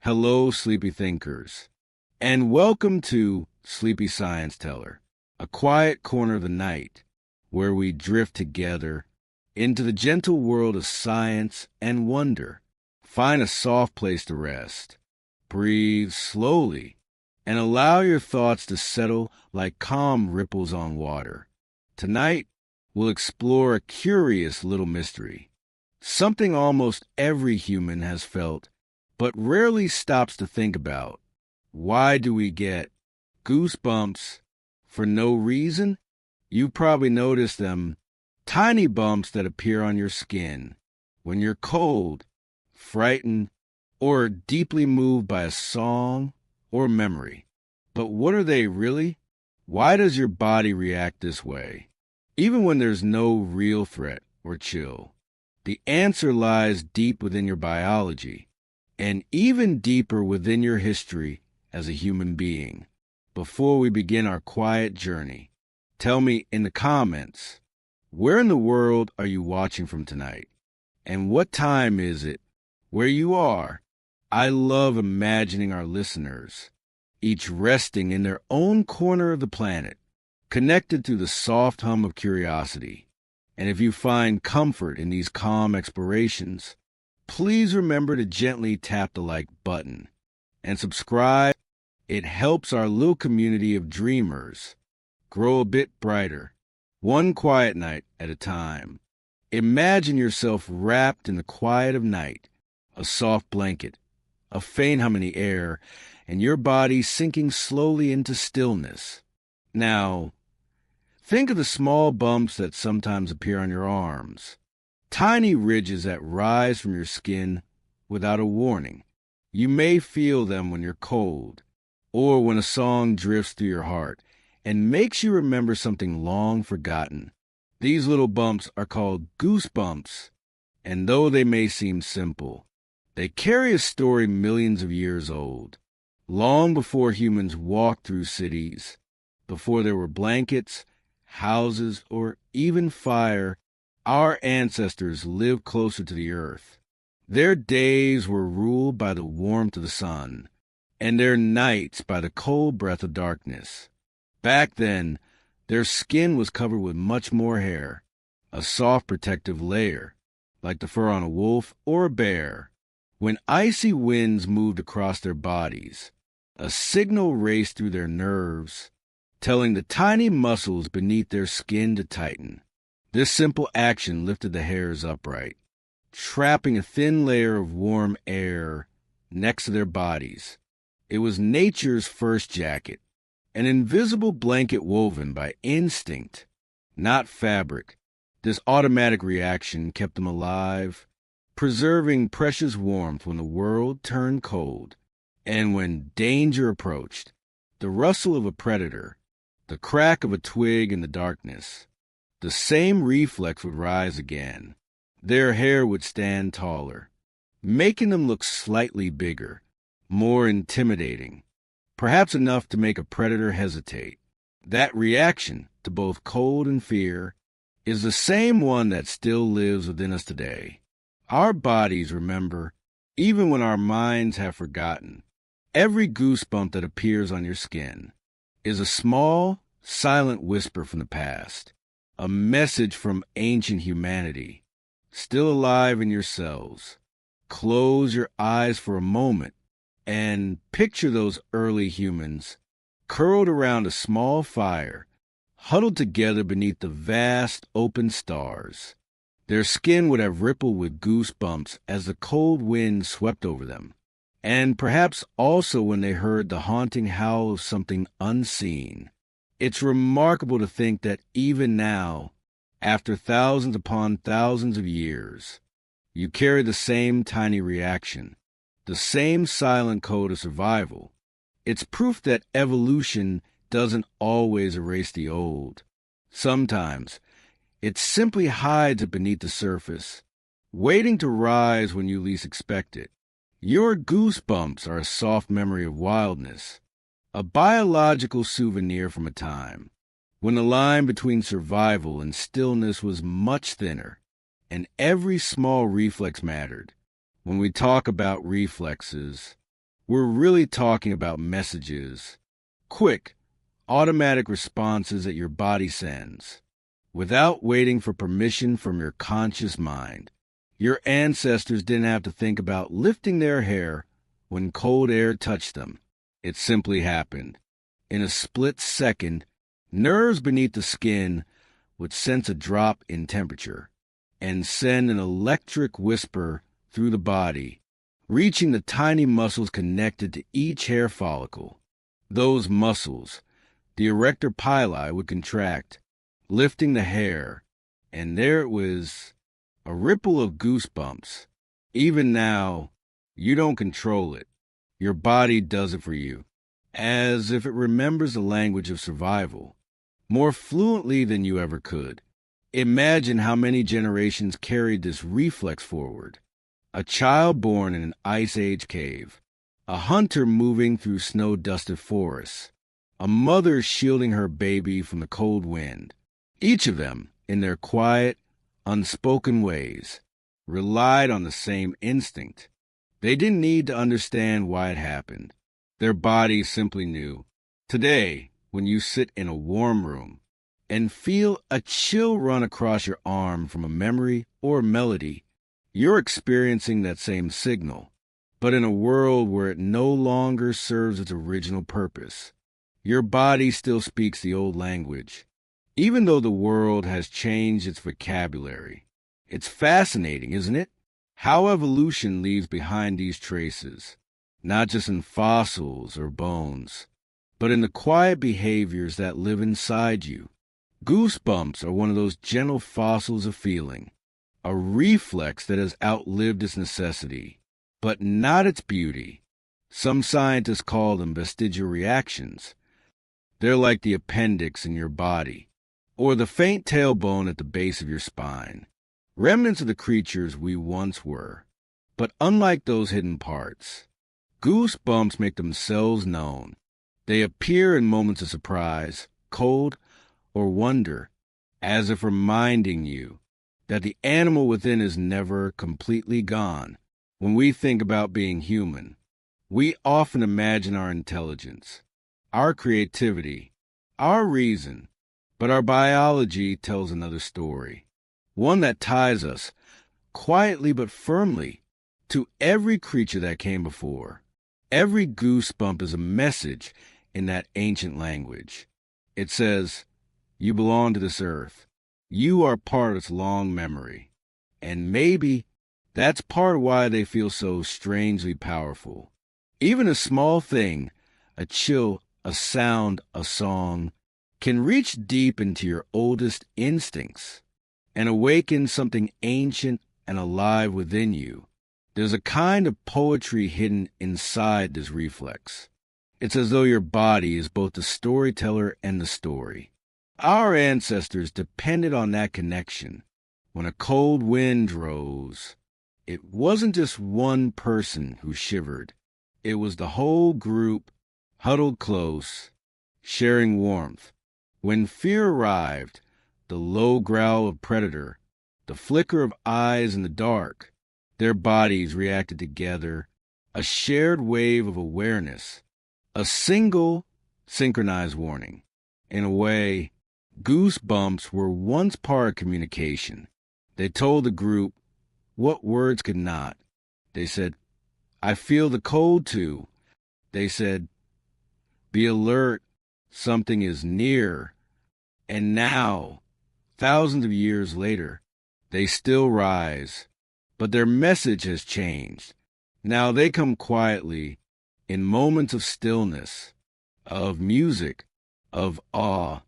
Hello, sleepy thinkers, and welcome to Sleepy Science Teller, a quiet corner of the night where we drift together into the gentle world of science and wonder. Find a soft place to rest, breathe slowly, and allow your thoughts to settle like calm ripples on water. Tonight, we'll explore a curious little mystery, something almost every human has felt but rarely stops to think about. Why do we get goosebumps for no reason? You've probably noticed them, tiny bumps that appear on your skin when you're cold, frightened, or deeply moved by a song or memory. But what are they really? Why does your body react this way, even when there's no real threat or chill? The answer lies deep within your biology, and even deeper within your history as a human being. Before we begin our quiet journey, tell me in the comments, where in the world are you watching from tonight? And what time is it where you are? I love imagining our listeners, each resting in their own corner of the planet, connected to the soft hum of curiosity. And if you find comfort in these calm explorations, please remember to gently tap the like button and subscribe. It helps our little community of dreamers grow a bit brighter, one quiet night at a time. Imagine yourself wrapped in the quiet of night, a soft blanket, a faint hum in the air, and your body sinking slowly into stillness. Now, think of the small bumps that sometimes appear on your arms. Tiny ridges that rise from your skin without a warning. You may feel them when you're cold, or when a song drifts through your heart and makes you remember something long forgotten. These little bumps are called goosebumps, and though they may seem simple, they carry a story millions of years old. Long before humans walked through cities, before there were blankets, houses, or even fire, our ancestors lived closer to the earth. Their days were ruled by the warmth of the sun, and their nights by the cold breath of darkness. Back then, their skin was covered with much more hair, a soft protective layer, like the fur on a wolf or a bear. When icy winds moved across their bodies, a signal raced through their nerves, telling the tiny muscles beneath their skin to tighten. This simple action lifted the hairs upright, trapping a thin layer of warm air next to their bodies. It was nature's first jacket, an invisible blanket woven by instinct, not fabric. This automatic reaction kept them alive, preserving precious warmth when the world turned cold. And when danger approached, the rustle of a predator, the crack of a twig in the darkness, the same reflex would rise again. Their hair would stand taller, making them look slightly bigger, more intimidating, perhaps enough to make a predator hesitate. That reaction to both cold and fear is the same one that still lives within us today. Our bodies remember, even when our minds have forgotten. Every goosebump that appears on your skin is a small, silent whisper from the past, a message from ancient humanity, still alive in your cells. Close your eyes for a moment and picture those early humans curled around a small fire, huddled together beneath the vast open stars. Their skin would have rippled with goosebumps as the cold wind swept over them, and perhaps also when they heard the haunting howl of something unseen. It's remarkable to think that even now, after thousands upon thousands of years, you carry the same tiny reaction, the same silent code of survival. It's proof that evolution doesn't always erase the old. Sometimes, it simply hides it beneath the surface, waiting to rise when you least expect it. Your goosebumps are a soft memory of wildness, a biological souvenir from a time when the line between survival and stillness was much thinner, and every small reflex mattered. When we talk about reflexes, We're really talking about messages, quick, automatic responses that your body sends, without waiting for permission from your conscious mind. Your ancestors didn't have to think about lifting their hair when cold air touched them. It simply happened. In a split second, nerves beneath the skin would sense a drop in temperature and send an electric whisper through the body, reaching the tiny muscles connected to each hair follicle. Those muscles, the erector pili, would contract, lifting the hair, and there it was, a ripple of goosebumps. Even now, you don't control it. Your body does it for you, as if it remembers the language of survival, more fluently than you ever could. Imagine how many generations carried this reflex forward. A child born in an ice age cave, a hunter moving through snow-dusted forests, a mother shielding her baby from the cold wind. Each of them, in their quiet, unspoken ways, relied on the same instinct. They didn't need to understand why it happened. Their bodies simply knew. Today, when you sit in a warm room and feel a chill run across your arm from a memory or a melody, you're experiencing that same signal, but in a world where it no longer serves its original purpose. Your body still speaks the old language, even though the world has changed its vocabulary. It's fascinating, isn't it? How evolution leaves behind these traces, not just in fossils or bones, but in the quiet behaviors that live inside you. Goosebumps are one of those gentle fossils of feeling, a reflex that has outlived its necessity, but not its beauty. Some scientists call them vestigial reactions. They're like the appendix in your body, or the faint tailbone at the base of your spine, remnants of the creatures we once were. But unlike those hidden parts, goosebumps make themselves known. They appear in moments of surprise, cold, or wonder, as if reminding you that the animal within is never completely gone. When we think about being human, we often imagine our intelligence, our creativity, our reason, but our biology tells another story, one that ties us, quietly but firmly, to every creature that came before. Every goosebump is a message in that ancient language. It says, you belong to this earth. You are part of its long memory. And maybe that's part of why they feel so strangely powerful. Even a small thing, a chill, a sound, a song, can reach deep into your oldest instincts and awaken something ancient and alive within you. There's a kind of poetry hidden inside this reflex. It's as though your body is both the storyteller and the story. Our ancestors depended on that connection. When a cold wind rose, it wasn't just one person who shivered. It was the whole group, huddled close, sharing warmth. When fear arrived, the low growl of predator, the flicker of eyes in the dark, their bodies reacted together, a shared wave of awareness, a single synchronized warning. In a way, goosebumps were once part of communication. They told the group what words could not. They said, I feel the cold too. They said, be alert, something is near. And now, thousands of years later, they still rise, but their message has changed. Now they come quietly, in moments of stillness, of music, of awe.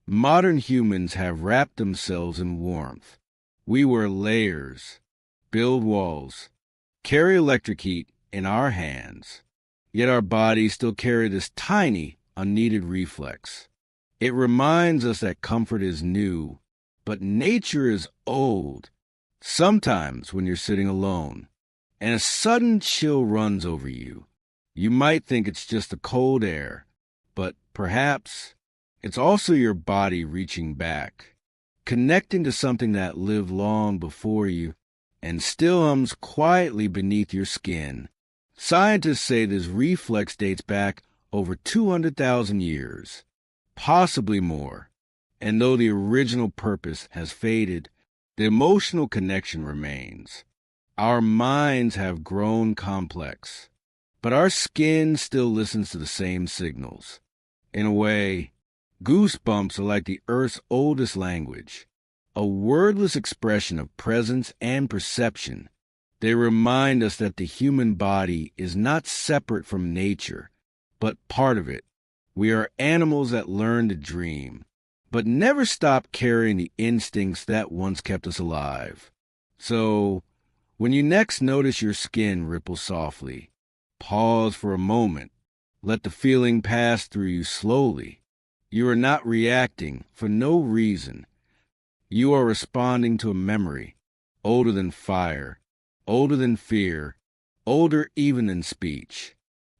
Modern humans have wrapped themselves in warmth. We wear layers, build walls, carry electric heat in our hands, yet our bodies still carry this tiny, unneeded reflex. It reminds us that comfort is new, but nature is old. Sometimes when you're sitting alone, and a sudden chill runs over you, you might think it's just the cold air, but perhaps it's also your body reaching back, connecting to something that lived long before you and still hums quietly beneath your skin, Scientists say this reflex dates back over 200,000 years, possibly more. And though the original purpose has faded, the emotional connection remains. Our minds have grown complex, but our skin still listens to the same signals. In a way, goosebumps are like the Earth's oldest language, a wordless expression of presence and perception. They remind us that the human body is not separate from nature, but part of it. We are animals that learn to dream, but never stop carrying the instincts that once kept us alive. So, when you next notice your skin ripple softly, pause for a moment. Let the feeling pass through you slowly. You are not reacting for no reason. You are responding to a memory, older than fire, older than fear, older even than speech.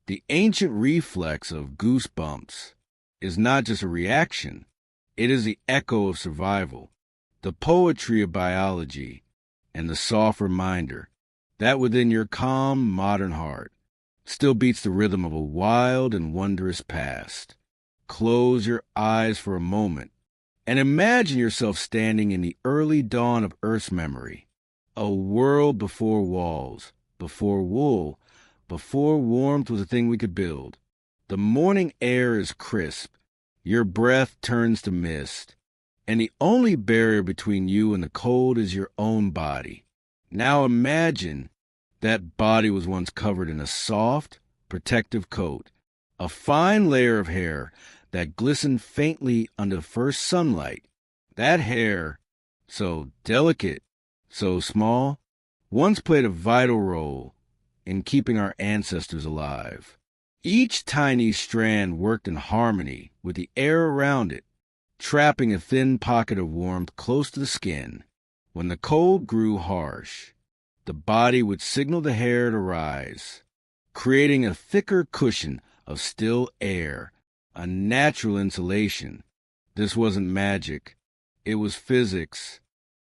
The ancient reflex of goosebumps is not just a reaction. It is the echo of survival, the poetry of biology, and the soft reminder that within your calm, modern heart still beats the rhythm of a wild and wondrous past. Close your eyes for a moment and imagine yourself standing in the early dawn of Earth's memory, a world before walls, before wool, before warmth was a thing we could build. The morning air is crisp, your breath turns to mist, and the only barrier between you and the cold is your own body. Now imagine that body was once covered in a soft, protective coat, a fine layer of hair that glistened faintly under the first sunlight. That hair, so delicate, so small, once played a vital role in keeping our ancestors alive. Each tiny strand worked in harmony with the air around it, trapping a thin pocket of warmth close to the skin. When the cold grew harsh, the body would signal the hair to rise, creating a thicker cushion of still air, a natural insulation. This wasn't magic. It was physics,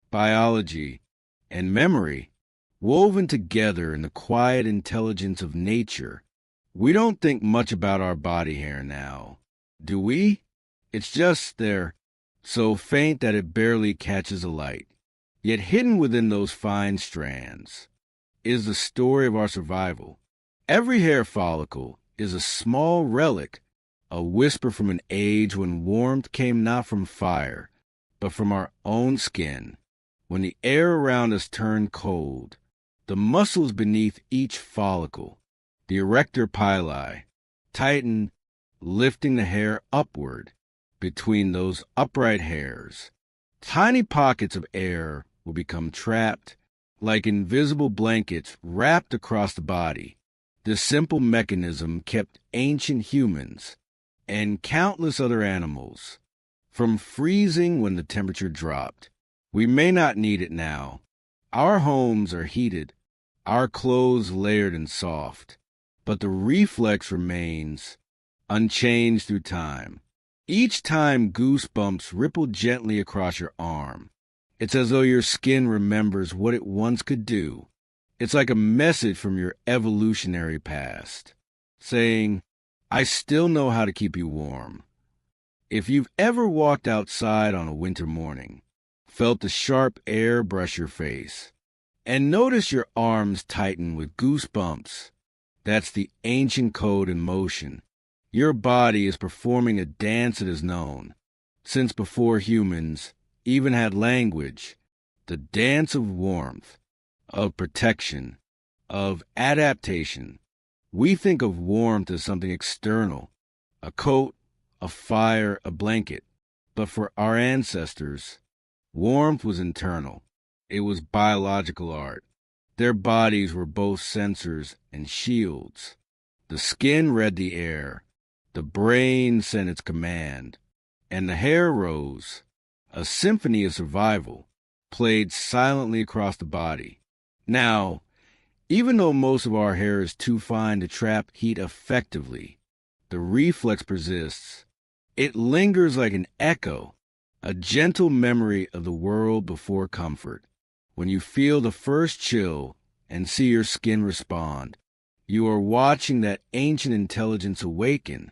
biology, and memory, woven together in the quiet intelligence of nature. We don't think much about our body hair now, do we? It's just there, so faint that it barely catches a light. Yet hidden within those fine strands is the story of our survival. Every hair follicle is a small relic, a whisper from an age when warmth came not from fire, but from our own skin. When the air around us turned cold, the muscles beneath each follicle, the erector pili, tightened, lifting the hair upward. Between those upright hairs, tiny pockets of air will become trapped, like invisible blankets wrapped across the body. This simple mechanism kept ancient humans and countless other animals from freezing when the temperature dropped. We may not need it now. Our homes are heated, our clothes layered and soft, but the reflex remains unchanged through time. Each time goosebumps ripple gently across your arm, it's as though your skin remembers what it once could do. It's like a message from your evolutionary past, saying, I still know how to keep you warm. If you've ever walked outside on a winter morning, felt the sharp air brush your face, and noticed your arms tighten with goosebumps, that's the ancient code in motion. Your body is performing a dance it has known since before humans even had language, the dance of warmth, of protection, of adaptation. We think of warmth as something external, a coat, a fire, a blanket. But for our ancestors, warmth was internal. It was biological art. Their bodies were both sensors and shields. The skin read the air. The brain sent its command, and the hair rose, a symphony of survival, played silently across the body. Now, even though most of our hair is too fine to trap heat effectively, the reflex persists. It lingers like an echo, a gentle memory of the world before comfort. When you feel the first chill and see your skin respond, You are watching that ancient intelligence awaken,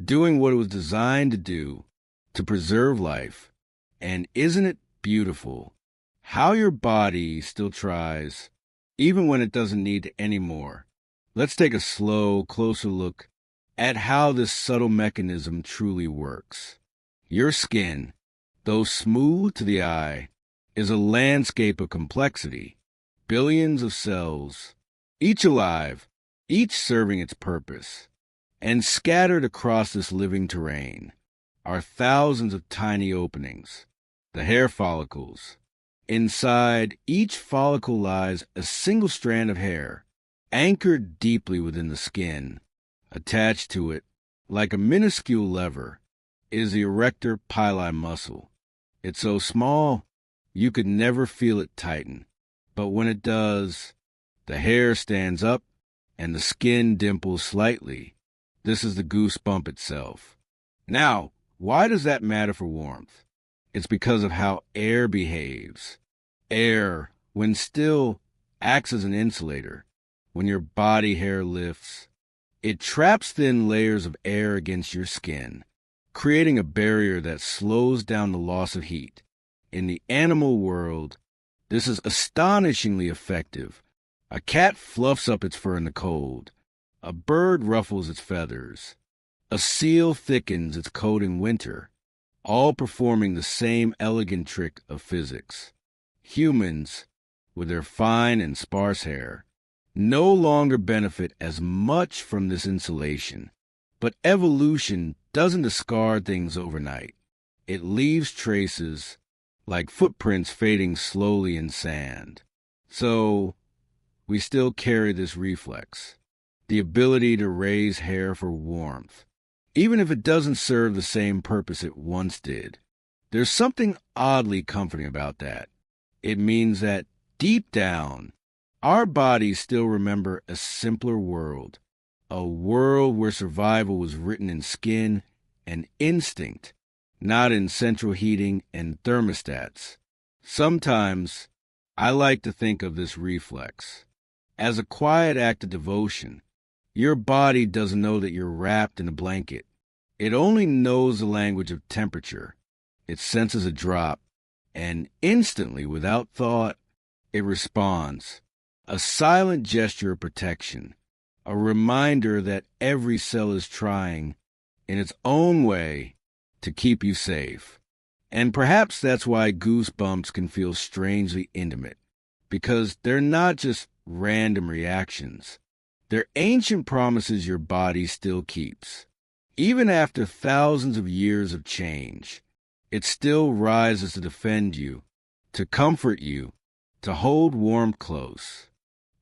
doing what it was designed to do, to preserve life. And isn't it beautiful how your body still tries, even when it doesn't need to anymore? Let's take a slow, closer look at how this subtle mechanism truly works. Your skin, though smooth to the eye, is a landscape of complexity. Billions of cells, each alive, each serving its purpose. And scattered across this living terrain are thousands of tiny openings, the hair follicles. Inside each follicle lies a single strand of hair, anchored deeply within the skin. Attached to it, like a minuscule lever, is the erector pili muscle. It's so small, you could never feel it tighten. But when it does, the hair stands up and the skin dimples slightly. This is the goosebump itself. Now, why does that matter for warmth? It's because of how air behaves. Air, when still, acts as an insulator. When your body hair lifts, it traps thin layers of air against your skin, creating a barrier that slows down the loss of heat. In the animal world, this is astonishingly effective. A cat fluffs up its fur in the cold. A bird ruffles its feathers. A seal thickens its coat in winter, all performing the same elegant trick of physics. Humans, with their fine and sparse hair, no longer benefit as much from this insulation. But evolution doesn't discard things overnight. It leaves traces, like footprints fading slowly in sand. So, we still carry this reflex, the ability to raise hair for warmth, even if it doesn't serve the same purpose it once did. There's something oddly comforting about that. It means that deep down, our bodies still remember a simpler world, a world where survival was written in skin and instinct, not in central heating and thermostats. Sometimes, I like to think of this reflex as a quiet act of devotion. Your body doesn't know that you're wrapped in a blanket. It only knows the language of temperature. It senses a drop, and instantly, without thought, it responds. A silent gesture of protection, a reminder that every cell is trying, in its own way, to keep you safe. And perhaps that's why goosebumps can feel strangely intimate, because they're not just random reactions. They're ancient promises your body still keeps. Even after thousands of years of change, it still rises to defend you, to comfort you, to hold warmth close.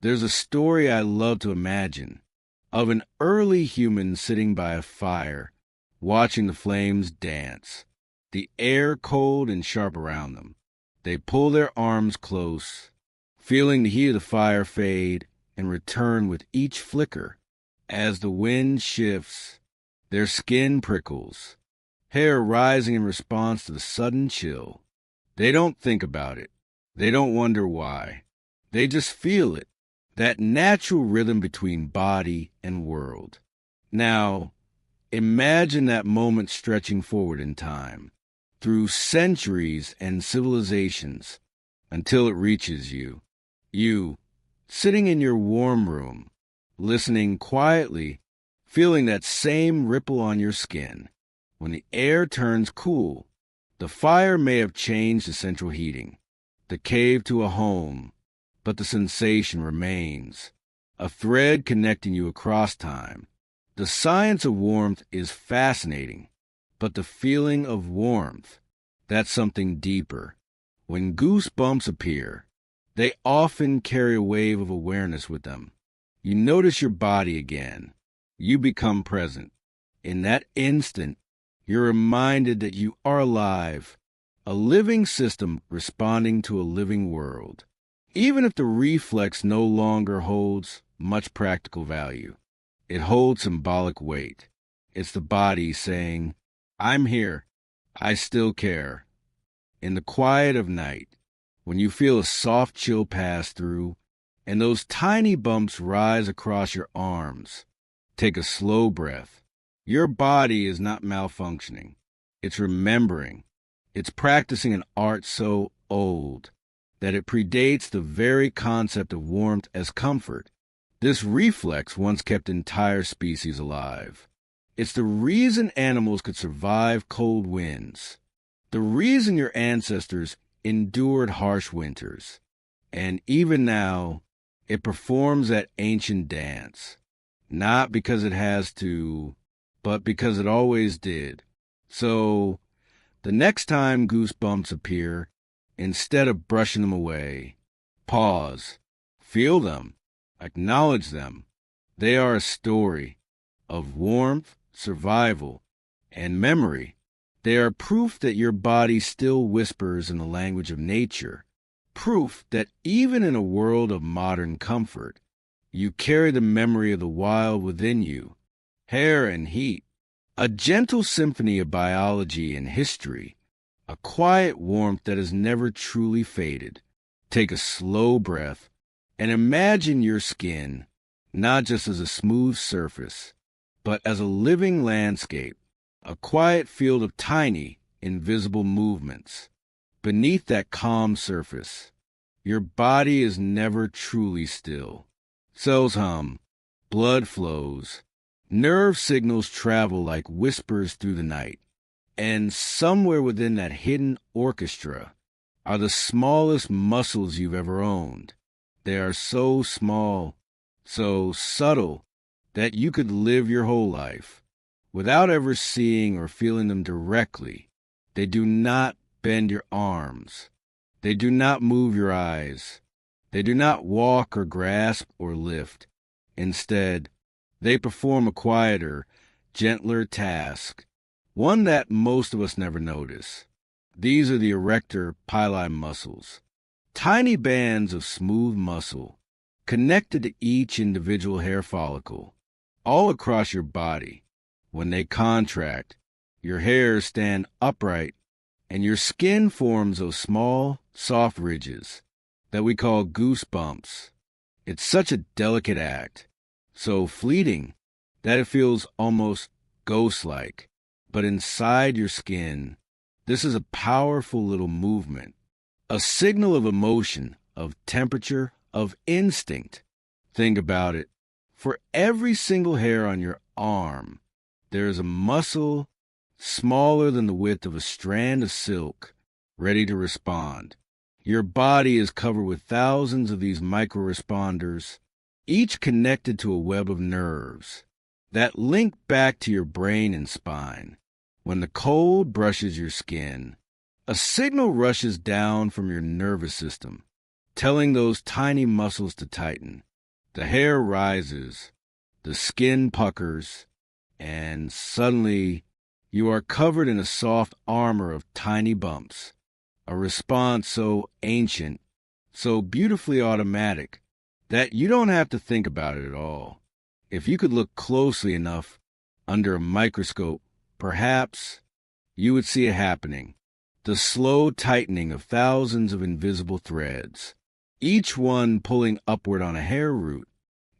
There's a story I love to imagine of an early human sitting by a fire, watching the flames dance, the air cold and sharp around them. They pull their arms close, feeling the heat of the fire fade and return with each flicker. As the wind shifts, their skin prickles, hair rising in response to the sudden chill. They don't think about it. They don't wonder why. They just feel it, that natural rhythm between body and world. Now, imagine that moment stretching forward in time, through centuries and civilizations, until it reaches you. You, sitting in your warm room, listening quietly, feeling that same ripple on your skin. When the air turns cool, the fire may have changed the central heating, the cave to a home, but the sensation remains, a thread connecting you across time. The science of warmth is fascinating, but the feeling of warmth, that's something deeper. When goosebumps appear, they often carry a wave of awareness with them. You notice your body again. You become present. In that instant, you're reminded that you are alive, a living system responding to a living world. Even if the reflex no longer holds much practical value, it holds symbolic weight. It's the body saying, I'm here. I still care. In the quiet of night, when you feel a soft chill pass through and those tiny bumps rise across your arms. Take a slow breath. Your body is not malfunctioning. It's remembering. It's practicing an art so old that it predates the very concept of warmth as comfort. This reflex once kept entire species alive. It's the reason animals could survive cold winds, the reason your ancestors endured harsh winters. And even now, it performs that ancient dance, not because it has to, but because it always did. So, the next time goosebumps appear, instead of brushing them away, pause, feel them, acknowledge them. They are a story of warmth, survival, and memory. They are proof that your body still whispers in the language of nature, proof that even in a world of modern comfort, you carry the memory of the wild within you, hair and heat, a gentle symphony of biology and history, a quiet warmth that has never truly faded. Take a slow breath and imagine your skin not just as a smooth surface, but as a living landscape, a quiet field of tiny, invisible movements. Beneath that calm surface, your body is never truly still. Cells hum, blood flows, nerve signals travel like whispers through the night. And somewhere within that hidden orchestra are the smallest muscles you've ever owned. They are so small, so subtle, that you could live your whole life without ever seeing or feeling them directly. They do not bend your arms. They do not move your eyes. They do not walk or grasp or lift. Instead, they perform a quieter, gentler task, one that most of us never notice. These are the erector pili muscles, tiny bands of smooth muscle connected to each individual hair follicle, all across your body. When they contract, your hairs stand upright and your skin forms those small, soft ridges that we call goosebumps. It's such a delicate act, so fleeting that it feels almost ghost-like. But inside your skin, this is a powerful little movement, a signal of emotion, of temperature, of instinct. Think about it. For every single hair on your arm, there is a muscle smaller than the width of a strand of silk, ready to respond. Your body is covered with thousands of these micro-responders, each connected to a web of nerves that link back to your brain and spine. When the cold brushes your skin, a signal rushes down from your nervous system, telling those tiny muscles to tighten. The hair rises, the skin puckers, and suddenly you are covered in a soft armor of tiny bumps, a response so ancient, so beautifully automatic, that you don't have to think about it at all. If you could look closely enough under a microscope, perhaps you would see it happening, the slow tightening of thousands of invisible threads, each one pulling upward on a hair root.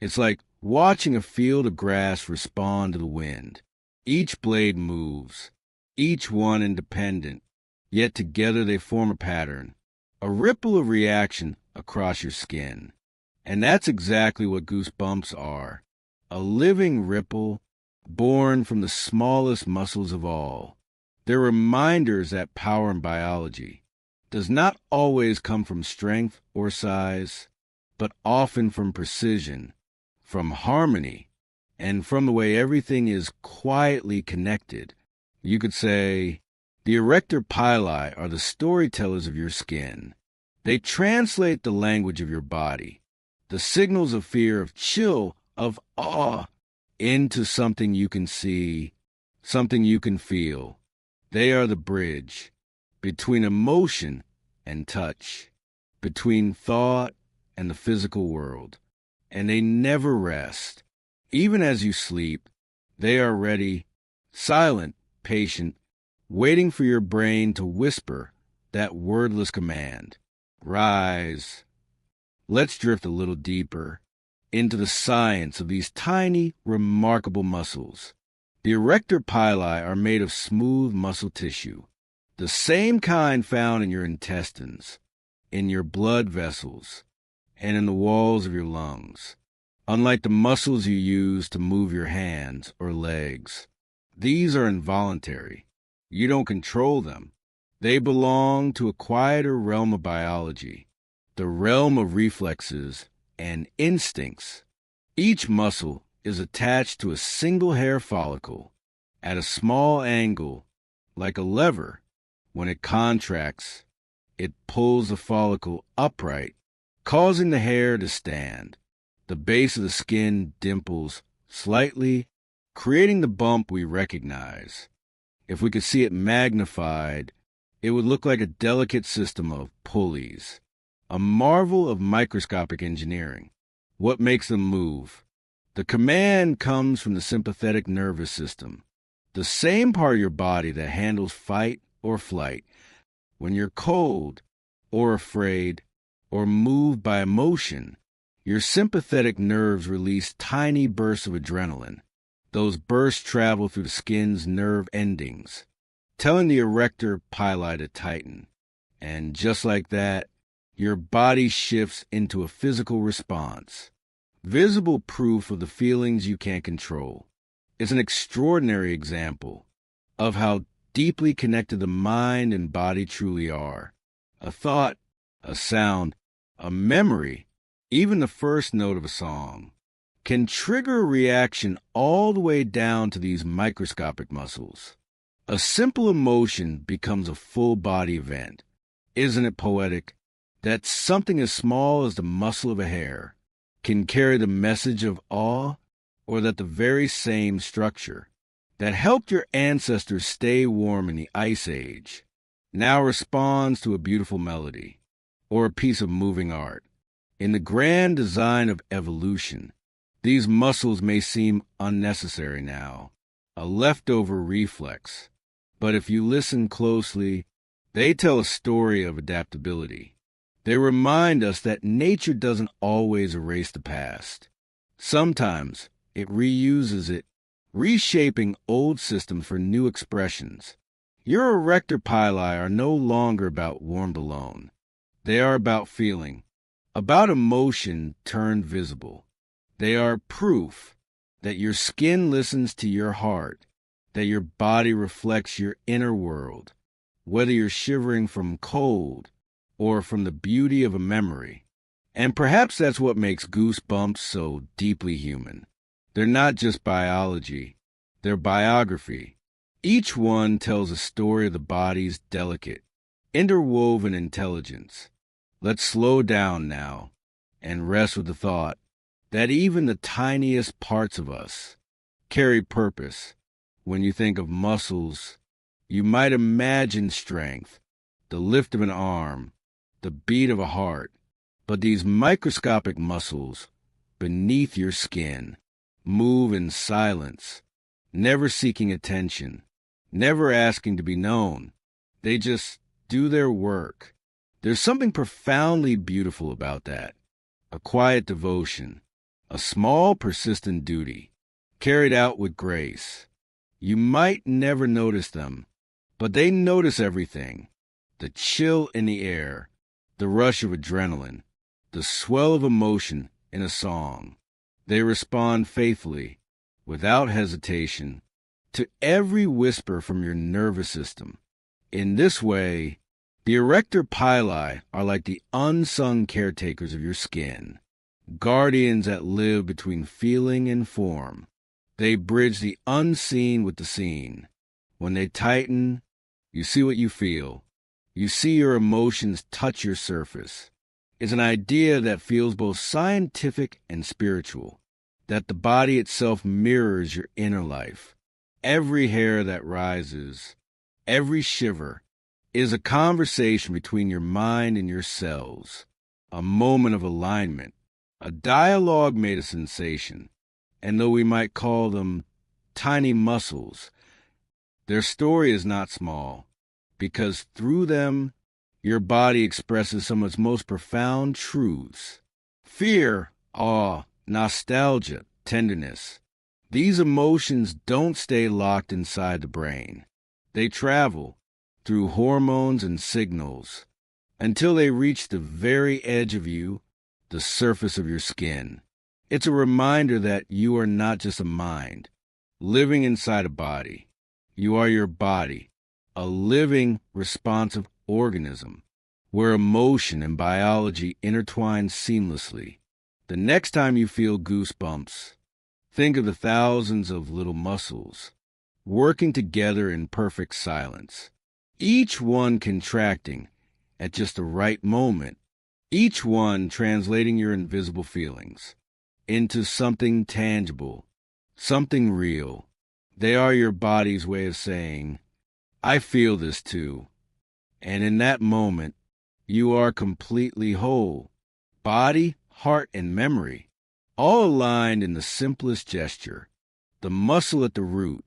It's like watching a field of grass respond to the wind. Each blade moves, each one independent, yet together they form a pattern, a ripple of reaction across your skin. And that's exactly what goosebumps are, a living ripple born from the smallest muscles of all. They're reminders that power in biology does not always come from strength or size, but often from precision, from harmony, and from the way everything is quietly connected. You could say, the erector pili are the storytellers of your skin. They translate the language of your body, the signals of fear, of chill, of awe, into something you can see, something you can feel. They are the bridge between emotion and touch, between thought and the physical world. And they never rest. Even as you sleep, they are ready, silent, patient, waiting for your brain to whisper that wordless command. Rise, let's drift a little deeper into the science of these tiny, remarkable muscles. The erector pili are made of smooth muscle tissue, the same kind found in your intestines, in your blood vessels, and in the walls of your lungs. Unlike the muscles you use to move your hands or legs, these are involuntary. You don't control them. They belong to a quieter realm of biology, the realm of reflexes and instincts. Each muscle is attached to a single hair follicle at a small angle, like a lever. When it contracts, it pulls the follicle upright, causing the hair to stand. The base of the skin dimples slightly, creating the bump we recognize. If we could see it magnified, it would look like a delicate system of pulleys, a marvel of microscopic engineering. What makes them move? The command comes from the sympathetic nervous system, the same part of your body that handles fight or flight. When you're cold or afraid or moved by emotion, your sympathetic nerves release tiny bursts of adrenaline. Those bursts travel through the skin's nerve endings, telling the erector pili to tighten. And just like that, your body shifts into a physical response. Visible proof of the feelings you can't control. It's an extraordinary example of how deeply connected the mind and body truly are. A thought, a sound, a memory, even the first note of a song, can trigger a reaction all the way down to these microscopic muscles. A simple emotion becomes a full-body event. Isn't it poetic that something as small as the muscle of a hair can carry the message of awe, or that the very same structure that helped your ancestors stay warm in the Ice Age now responds to a beautiful melody or a piece of moving art? In the grand design of evolution, these muscles may seem unnecessary now, a leftover reflex, but if you listen closely, they tell a story of adaptability. They remind us that nature doesn't always erase the past. Sometimes it reuses it, reshaping old systems for new expressions. Your erector pili are no longer about warmth alone. They are about feeling, about emotion turned visible. They are proof that your skin listens to your heart, that your body reflects your inner world, whether you're shivering from cold or from the beauty of a memory. And perhaps that's what makes Goosebumps so deeply human. They're not just biology, they're biography. Each one tells a story of the body's delicate, interwoven intelligence. Let's slow down now and rest with the thought that even the tiniest parts of us carry purpose. When you think of muscles, you might imagine strength, the lift of an arm, the beat of a heart. But these microscopic muscles beneath your skin move in silence, never seeking attention, never asking to be known. They just do their work. There's something profoundly beautiful about that. A quiet devotion, a small persistent duty, carried out with grace. You might never notice them, but they notice everything. The chill in the air, the rush of adrenaline, the swell of emotion in a song. They respond faithfully, without hesitation, to every whisper from your nervous system. In this way, the erector pili are like the unsung caretakers of your skin, guardians that live between feeling and form. They bridge the unseen with the seen. When they tighten, you see what you feel. You see your emotions touch your surface. It's an idea that feels both scientific and spiritual, that the body itself mirrors your inner life. Every hair that rises, every shiver, is a conversation between your mind and your cells, a moment of alignment, a dialogue made a sensation. And though we might call them tiny muscles, their story is not small, because through them, your body expresses some of its most profound truths. Fear, awe, nostalgia, tenderness. These emotions don't stay locked inside the brain. They travel through hormones and signals until they reach the very edge of you, the surface of your skin. It's a reminder that you are not just a mind living inside a body. You are your body, a living, responsive organism where emotion and biology intertwine seamlessly. The next time you feel goosebumps, think of the thousands of little muscles working together in perfect silence, each one contracting at just the right moment, each one translating your invisible feelings into something tangible, something real. They are your body's way of saying, I feel this too. And in that moment, you are completely whole. Body, heart, and memory, all aligned in the simplest gesture. The muscle at the root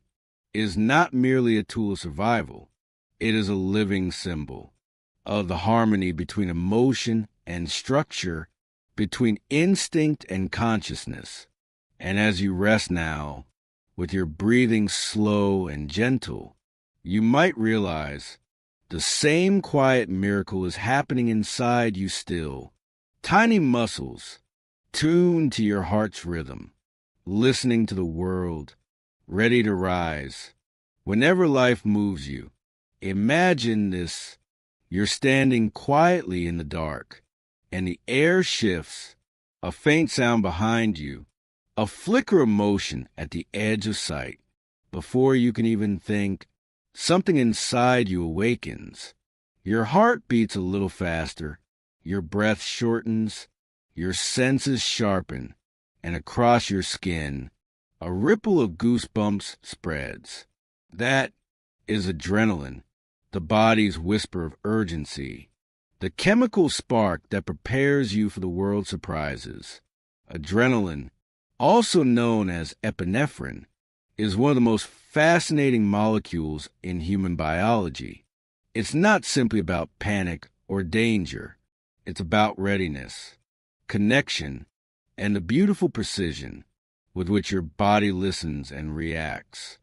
is not merely a tool of survival. It is a living symbol of the harmony between emotion and structure, between instinct and consciousness. And as you rest now, with your breathing slow and gentle, you might realize the same quiet miracle is happening inside you still. Tiny muscles, tuned to your heart's rhythm, listening to the world, ready to rise. Whenever life moves you, imagine this. You're standing quietly in the dark, and the air shifts, a faint sound behind you, a flicker of motion at the edge of sight. Before you can even think, something inside you awakens. Your heart beats a little faster, your breath shortens, your senses sharpen, and across your skin, a ripple of goosebumps spreads. That is adrenaline, the body's whisper of urgency, the chemical spark that prepares you for the world's surprises. Adrenaline, also known as epinephrine, is one of the most fascinating molecules in human biology. It's not simply about panic or danger. It's about readiness, connection, and the beautiful precision with which your body listens and reacts.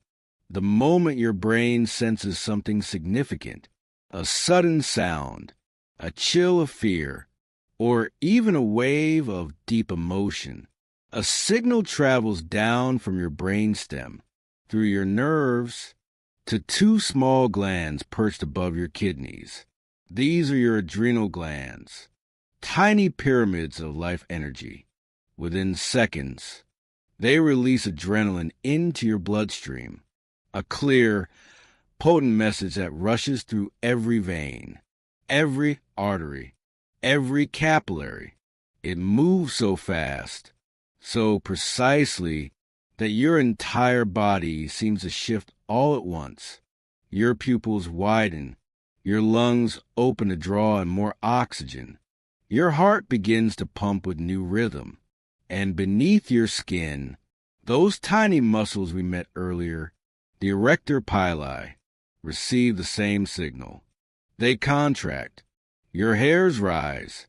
The moment your brain senses something significant, a sudden sound, a chill of fear, or even a wave of deep emotion, a signal travels down from your brainstem, through your nerves, to two small glands perched above your kidneys. These are your adrenal glands, tiny pyramids of life energy. Within seconds, they release adrenaline into your bloodstream, a clear, potent message that rushes through every vein, every artery, every capillary. It moves so fast, so precisely, that your entire body seems to shift all at once. Your pupils widen, your lungs open to draw in more oxygen, your heart begins to pump with new rhythm, and beneath your skin, those tiny muscles we met earlier, the erector pili, receive the same signal. They contract, your hairs rise,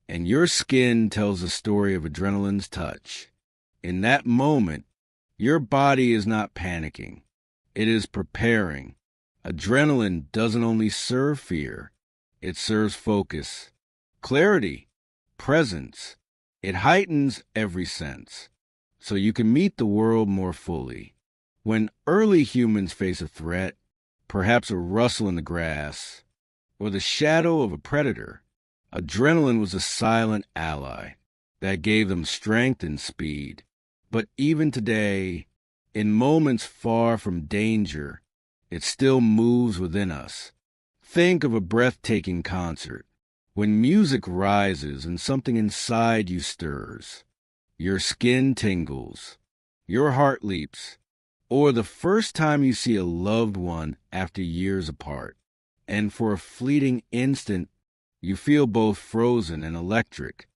and your skin tells the story of adrenaline's touch. In that moment, your body is not panicking. It is preparing. Adrenaline doesn't only serve fear. It serves focus, clarity, presence. It heightens every sense, so you can meet the world more fully. When early humans face a threat, perhaps a rustle in the grass, or the shadow of a predator, adrenaline was a silent ally that gave them strength and speed. But even today, in moments far from danger, it still moves within us. Think of a breathtaking concert, when music rises and something inside you stirs. Your skin tingles, your heart leaps, or the first time you see a loved one after years apart, and for a fleeting instant, you feel both frozen and electric.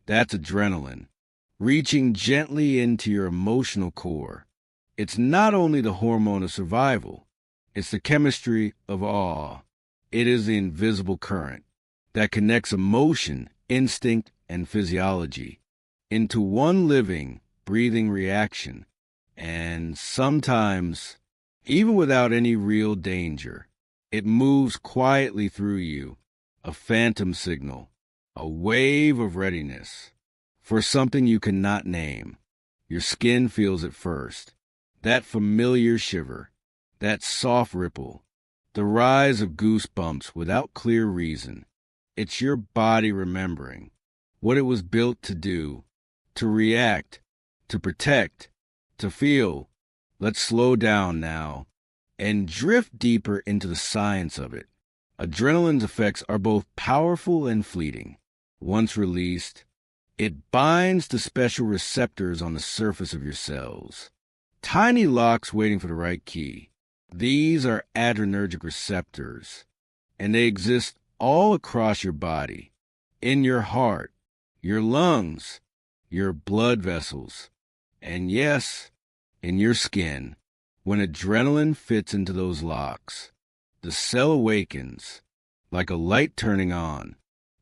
That's adrenaline, reaching gently into your emotional core. It's not only the hormone of survival, it's the chemistry of awe. It is the invisible current that connects emotion, instinct, and physiology. into one living, breathing reaction, and sometimes, even without any real danger, it moves quietly through you, a phantom signal, a wave of readiness for something you cannot name. Your skin feels it first, that familiar shiver, that soft ripple, the rise of goosebumps without clear reason. It's your body remembering what it was built to do, to react, to protect, to feel. Let's slow down now and drift deeper into the science of it. Adrenaline's effects are both powerful and fleeting. Once released, it binds to special receptors on the surface of your cells, tiny locks waiting for the right key. These are adrenergic receptors, and they exist all across your body, in your heart, your lungs, your blood vessels, and yes, in your skin. When adrenaline fits into those locks, the cell awakens, like a light turning on.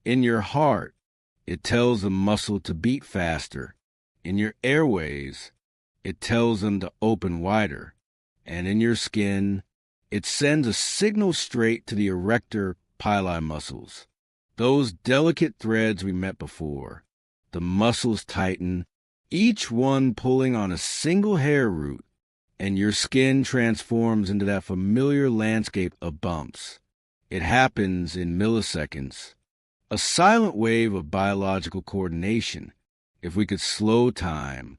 In your heart, it tells the muscle to beat faster. In your airways, it tells them to open wider. And in your skin, it sends a signal straight to the erector pili muscles, those delicate threads we met before. The muscles tighten, each one pulling on a single hair root, and your skin transforms into that familiar landscape of bumps. It happens in milliseconds, a silent wave of biological coordination. If we could slow time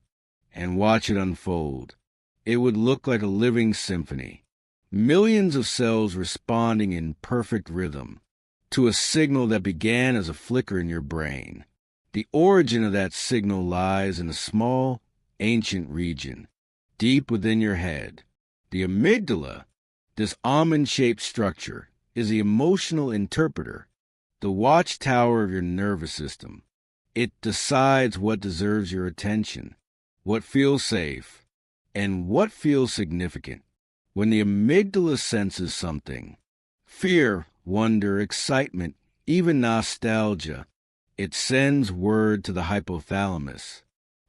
and watch it unfold, it would look like a living symphony, millions of cells responding in perfect rhythm to a signal that began as a flicker in your brain. The origin of that signal lies in a small, ancient region, deep within your head. The amygdala, this almond-shaped structure, is the emotional interpreter, the watchtower of your nervous system. It decides what deserves your attention, what feels safe, and what feels significant. When the amygdala senses something, fear, wonder, excitement, even nostalgia, it sends word to the hypothalamus,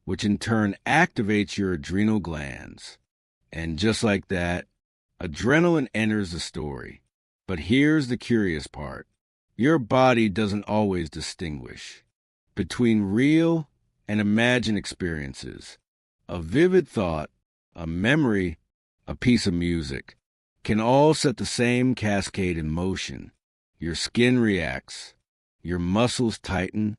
which in turn activates your adrenal glands. And just like that, adrenaline enters the story. But here's the curious part. Your body doesn't always distinguish between real and imagined experiences. A vivid thought, a memory, a piece of music can all set the same cascade in motion. Your skin reacts, your muscles tighten,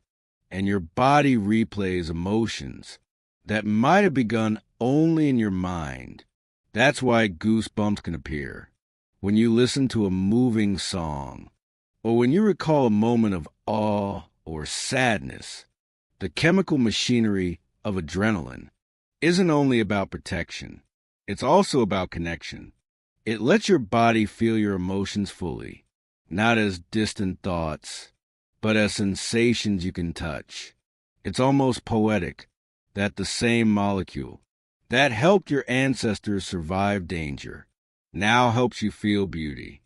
and your body replays emotions that might have begun only in your mind. That's why goosebumps can appear when you listen to a moving song, or when you recall a moment of awe or sadness. The chemical machinery of adrenaline isn't only about protection, it's also about connection. It lets your body feel your emotions fully, not as distant thoughts, but as sensations you can touch. It's almost poetic that the same molecule that helped your ancestors survive danger now helps you feel beauty.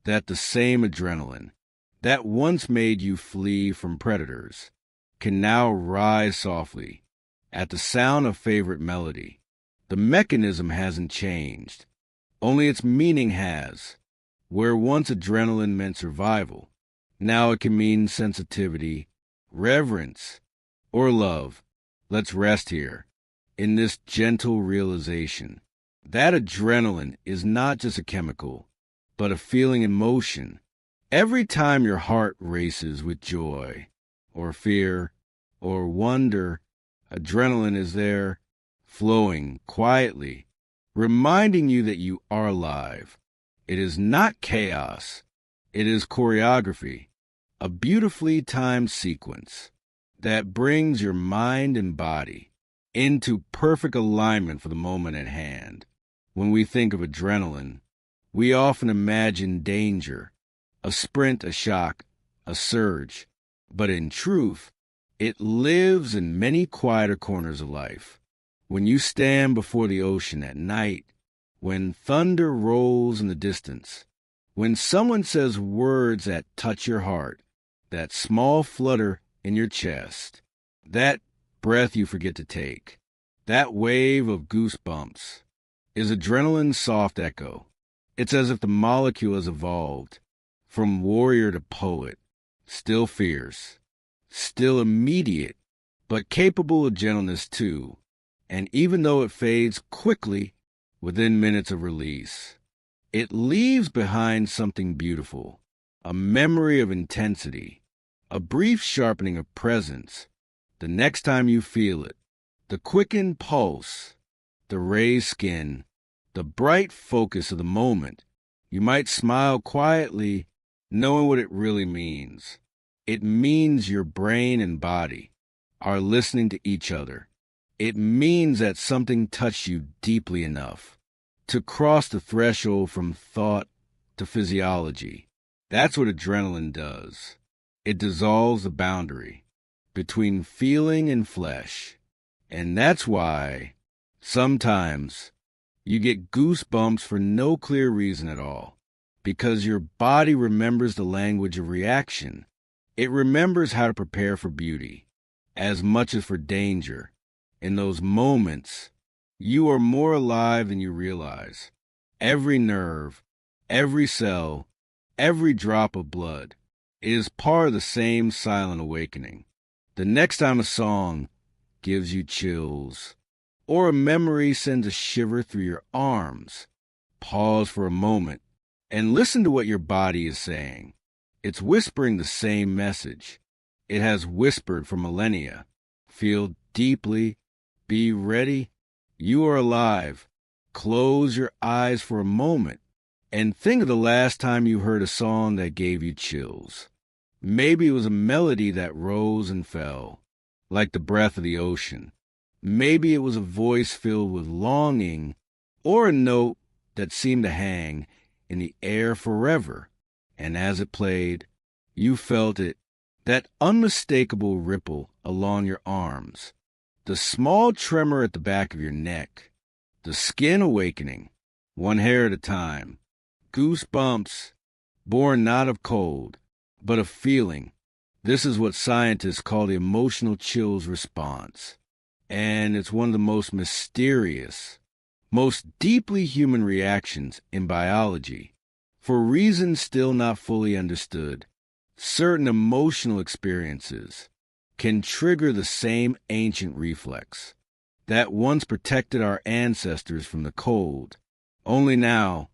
That the same adrenaline that once made you flee from predators can now rise softly at the sound of favorite melody. The mechanism hasn't changed, only its meaning has. Where once adrenaline meant survival, now it can mean sensitivity, reverence, or love. Let's rest here in this gentle realization that adrenaline is not just a chemical, but a feeling in motion. Every time your heart races with joy, or fear, or wonder, adrenaline is there, flowing quietly, reminding you that you are alive. It is not chaos. It is choreography, a beautifully timed sequence that brings your mind and body into perfect alignment for the moment at hand. When we think of adrenaline, we often imagine danger, a sprint, a shock, a surge. But in truth, it lives in many quieter corners of life. When you stand before the ocean at night, when thunder rolls in the distance, when someone says words that touch your heart, that small flutter in your chest, that breath you forget to take. That wave of goosebumps is adrenaline's soft echo. It's as if the molecule has evolved from warrior to poet, still fierce, still immediate, but capable of gentleness too. And even though it fades quickly within minutes of release, it leaves behind something beautiful, a memory of intensity, a brief sharpening of presence. The next time you feel it, the quickened pulse, the raised skin, the bright focus of the moment, you might smile quietly, knowing what it really means. It means your brain and body are listening to each other. It means that something touched you deeply enough to cross the threshold from thought to physiology. That's what adrenaline does. It dissolves the boundary between feeling and flesh. And that's why sometimes you get goosebumps for no clear reason at all, because your body remembers the language of reaction. It remembers how to prepare for beauty as much as for danger. In those moments, you are more alive than you realize. Every nerve, every cell, every drop of blood is part of the same silent awakening. The next time a song gives you chills, or a memory sends a shiver through your arms, pause for a moment and listen to what your body is saying. It's whispering the same message. It has whispered for millennia. Feel deeply. Be ready. You are alive. Close your eyes for a moment and think of the last time you heard a song that gave you chills. Maybe it was a melody that rose and fell, like the breath of the ocean. Maybe it was a voice filled with longing, or a note that seemed to hang in the air forever. And as it played, you felt it, that unmistakable ripple along your arms, the small tremor at the back of your neck, the skin awakening, one hair at a time. Goosebumps, born not of cold, but of feeling. This is what scientists call the emotional chills response. And it's one of the most mysterious, most deeply human reactions in biology. For reasons still not fully understood, certain emotional experiences can trigger the same ancient reflex that once protected our ancestors from the cold. Only now,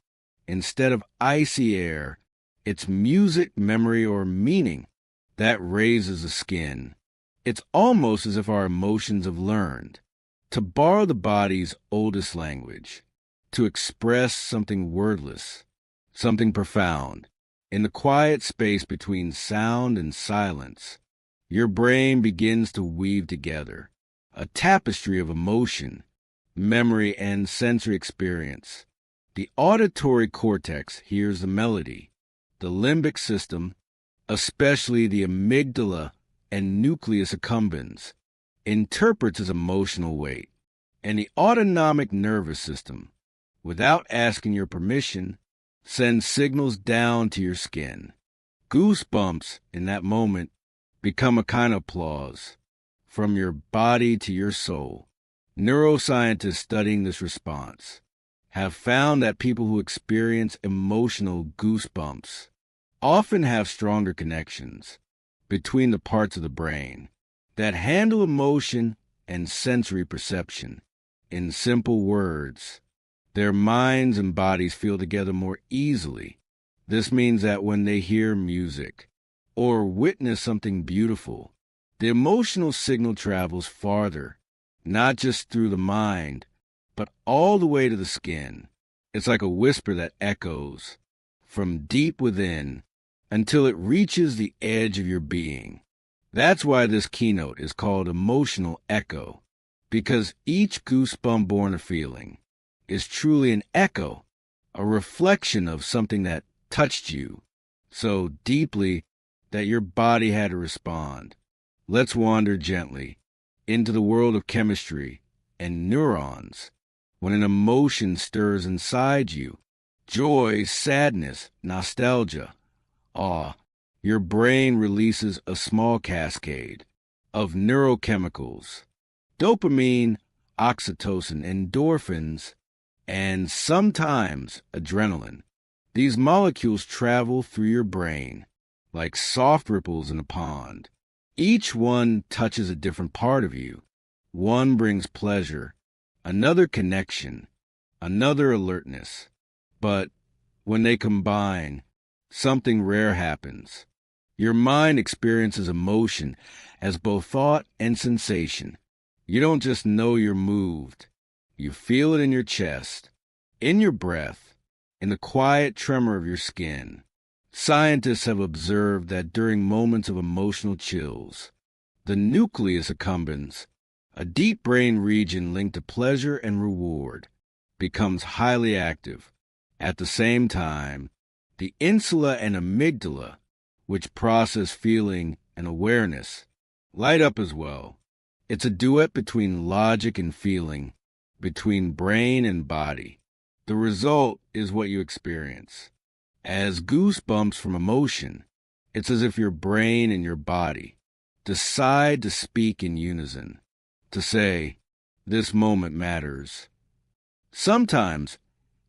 instead of icy air, it's music, memory, or meaning that raises the skin. It's almost as if our emotions have learned, to borrow the body's oldest language, to express something wordless, something profound. In the quiet space between sound and silence, your brain begins to weave together a tapestry of emotion, memory, and sensory experience. The auditory cortex hears the melody. The limbic system, especially the amygdala and nucleus accumbens, interprets its emotional weight. And the autonomic nervous system, without asking your permission, sends signals down to your skin. Goosebumps in that moment become a kind of applause from your body to your soul. Neuroscientists studying this response have found that people who experience emotional goosebumps often have stronger connections between the parts of the brain that handle emotion and sensory perception. In simple words, their minds and bodies feel together more easily. This means that when they hear music or witness something beautiful, the emotional signal travels farther, not just through the mind, but all the way to the skin. It's like a whisper that echoes from deep within until it reaches the edge of your being. That's why this keynote is called Emotional Echo, because each goosebump born of feeling is truly an echo, a reflection of something that touched you so deeply that your body had to respond. Let's wander gently into the world of chemistry and neurons. When an emotion stirs inside you, joy, sadness, nostalgia, awe, your brain releases a small cascade of neurochemicals Dopamine, oxytocin, endorphins, and sometimes adrenaline. These molecules travel through your brain like soft ripples in a pond. Each one touches a different part of you. One brings pleasure, another connection, another alertness. But when they combine, something rare happens. Your mind experiences emotion as both thought and sensation. You don't just know you're moved. You feel it in your chest, in your breath, in the quiet tremor of your skin. Scientists have observed that during moments of emotional chills, the nucleus accumbens, a deep brain region linked to pleasure and reward, becomes highly active. At the same time, the insula and amygdala, which process feeling and awareness, light up as well. It's a duet between logic and feeling, between brain and body. The result is what you experience. As goosebumps from emotion, it's as if your brain and your body decide to speak in unison, to say, this moment matters. Sometimes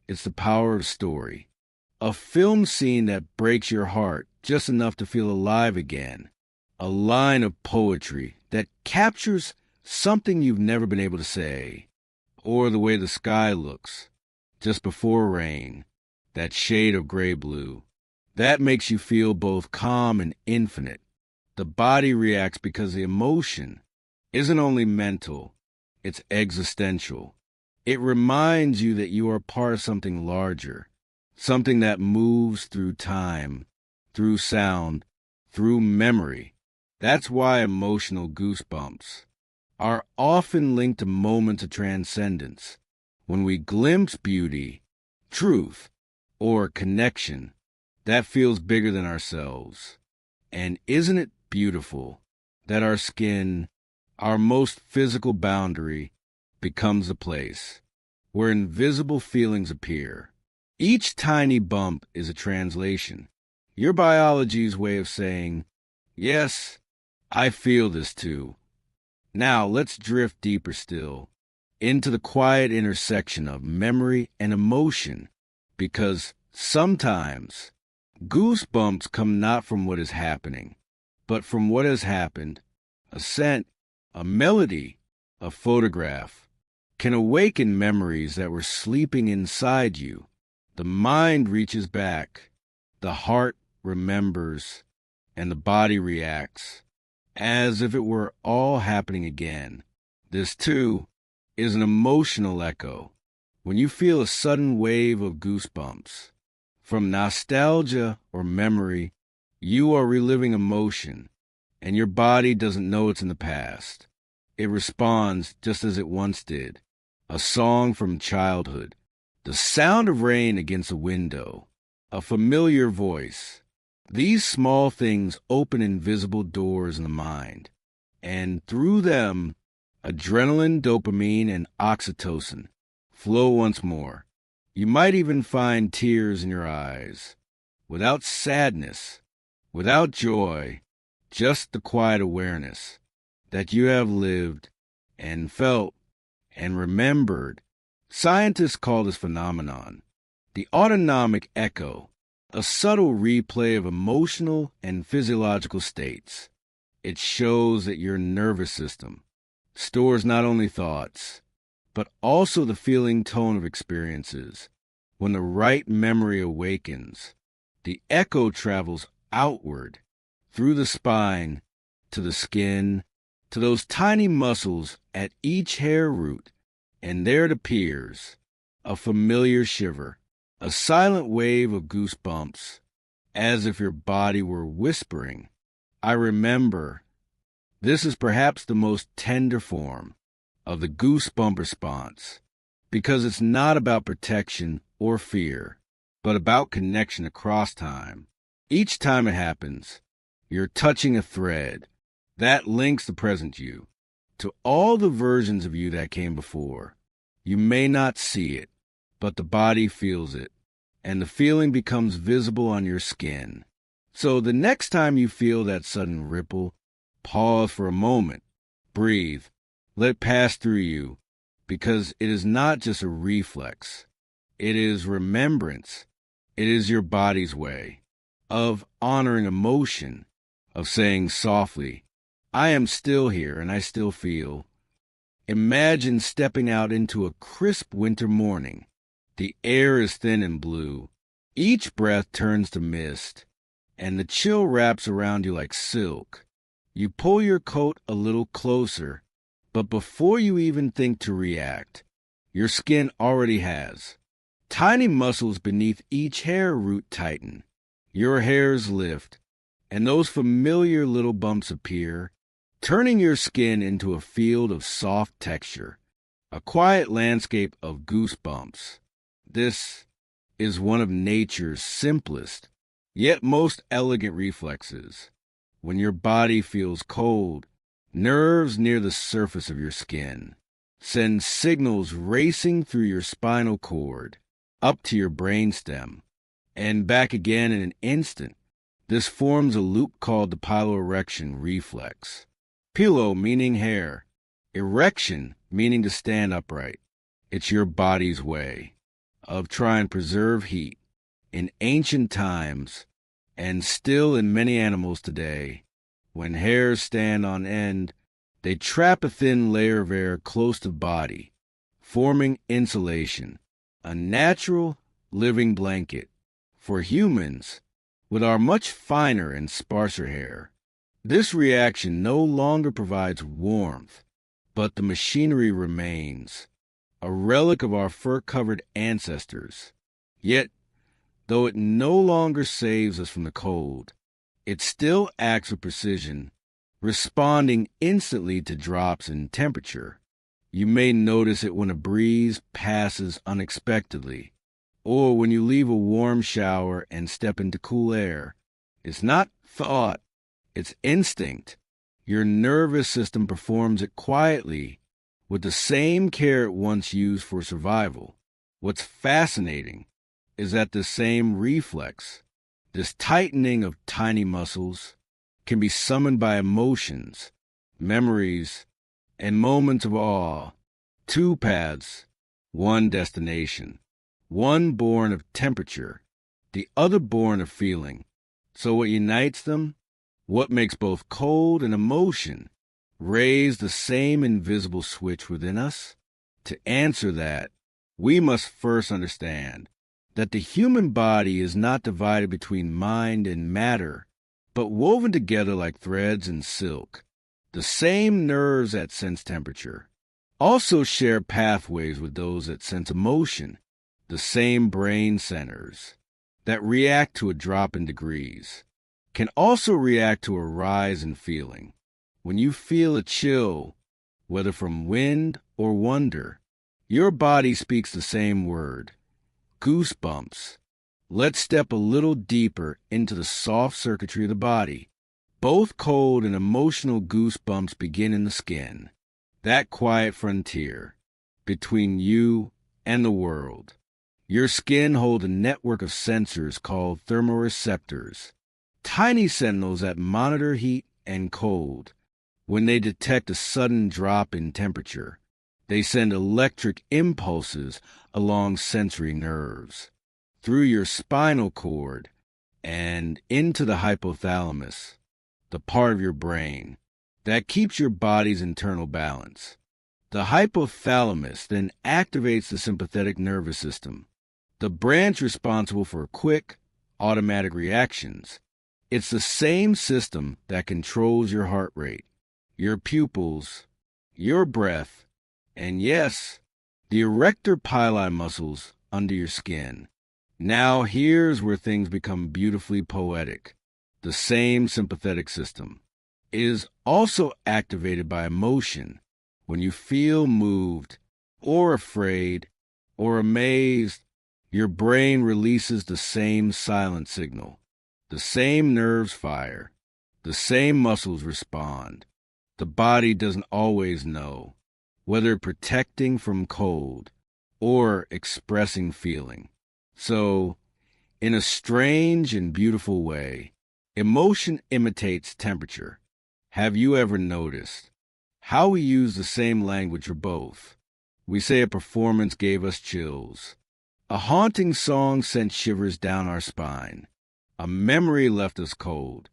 it's the power of story, a film scene that breaks your heart just enough to feel alive again, a line of poetry that captures something you've never been able to say, or the way the sky looks just before rain, that shade of gray-blue. That makes you feel both calm and infinite. The body reacts because the emotion isn't only mental, it's existential. It reminds you that you are part of something larger, something that moves through time, through sound, through memory. That's why emotional goosebumps are often linked to moments of transcendence, when we glimpse beauty, truth, or connection that feels bigger than ourselves. And isn't it beautiful that our skin, our most physical boundary, becomes a place where invisible feelings appear? Each tiny bump is a translation, your biology's way of saying, yes, I feel this too. Now let's drift deeper still, into the quiet intersection of memory and emotion, because sometimes goosebumps come not from what is happening, but from what has happened. A scent, a melody, a photograph can awaken memories that were sleeping inside you. The mind reaches back, the heart remembers, and the body reacts, as if it were all happening again. This, too, is an emotional echo. When you feel a sudden wave of goosebumps, from nostalgia or memory, you are reliving emotion, and your body doesn't know it's in the past. It responds just as it once did. A song from childhood, the sound of rain against a window, a familiar voice. These small things open invisible doors in the mind, and through them, adrenaline, dopamine, and oxytocin flow once more. You might even find tears in your eyes, without sadness, without joy, just the quiet awareness that you have lived and felt and remembered. Scientists call this phenomenon the autonomic echo, a subtle replay of emotional and physiological states. It shows that your nervous system stores not only thoughts, but also the feeling tone of experiences. When the right memory awakens, the echo travels outward, through the spine, to the skin, to those tiny muscles at each hair root, and there it appears, a familiar shiver, a silent wave of goosebumps, as if your body were whispering, I remember. This is perhaps the most tender form of the goosebump response, because it's not about protection or fear, but about connection across time. Each time it happens, you're touching a thread that links the present you to all the versions of you that came before. You may not see it, but the body feels it, and the feeling becomes visible on your skin. So the next time you feel that sudden ripple, pause for a moment, breathe, Let it pass through you, because it is not just a reflex. It is remembrance. It is your body's way of honoring emotion, of saying softly, I am still here and I still feel. Imagine stepping out into a crisp winter morning. The air is thin and blue. Each breath turns to mist, and the chill wraps around you like silk. You pull your coat a little closer, but before you even think to react, your skin already has. Tiny muscles beneath each hair root tighten. Your hairs lift, and those familiar little bumps appear, turning your skin into a field of soft texture, a quiet landscape of goosebumps. This is one of nature's simplest, yet most elegant reflexes. When your body feels cold, nerves near the surface of your skin send signals racing through your spinal cord, up to your brainstem, and back again in an instant. This forms a loop called the piloerection reflex. Pilo meaning hair, erection meaning to stand upright. It's your body's way of trying to preserve heat. In ancient times, and still in many animals today, when hairs stand on end, they trap a thin layer of air close to the body, forming insulation, a natural living blanket. For humans, with our much finer and sparser hair, this reaction no longer provides warmth, but the machinery remains, a relic of our fur-covered ancestors. Yet, though it no longer saves us from the cold, it still acts with precision, responding instantly to drops in temperature. You may notice it when a breeze passes unexpectedly, or when you leave a warm shower and step into cool air. It's not thought, it's instinct. Your nervous system performs it quietly, with the same care it once used for survival. What's fascinating is that the same reflex, this tightening of tiny muscles, can be summoned by emotions, memories, and moments of awe. Two paths, one destination, one born of temperature, the other born of feeling. So what unites them? What makes both cold and emotion raise the same invisible switch within us? To answer that, we must first understand that the human body is not divided between mind and matter, but woven together like threads and silk. The same nerves that sense temperature also share pathways with those that sense emotion. The same brain centers that react to a drop in degrees can also react to a rise in feeling. When you feel a chill, whether from wind or wonder, your body speaks the same word, goosebumps. Let's step a little deeper into the soft circuitry of the body. Both cold and emotional goosebumps begin in the skin, that quiet frontier between you and the world. Your skin holds a network of sensors called thermoreceptors, tiny sentinels that monitor heat and cold. When they detect a sudden drop in temperature, they send electric impulses along sensory nerves, through your spinal cord, and into the hypothalamus, the part of your brain that keeps your body's internal balance. The hypothalamus then activates the sympathetic nervous system, the branch responsible for quick, automatic reactions. It's the same system that controls your heart rate, your pupils, your breath, and yes, the erector pili muscles under your skin. Now here's where things become beautifully poetic. The same sympathetic system is also activated by emotion. When you feel moved, or afraid, or amazed, your brain releases the same silent signal. The same nerves fire. The same muscles respond. The body doesn't always know whether protecting from cold or expressing feeling. So, in a strange and beautiful way, emotion imitates temperature. Have you ever noticed how we use the same language for both. We say a performance gave us chills. A haunting song sent shivers down our spine. A memory left us cold.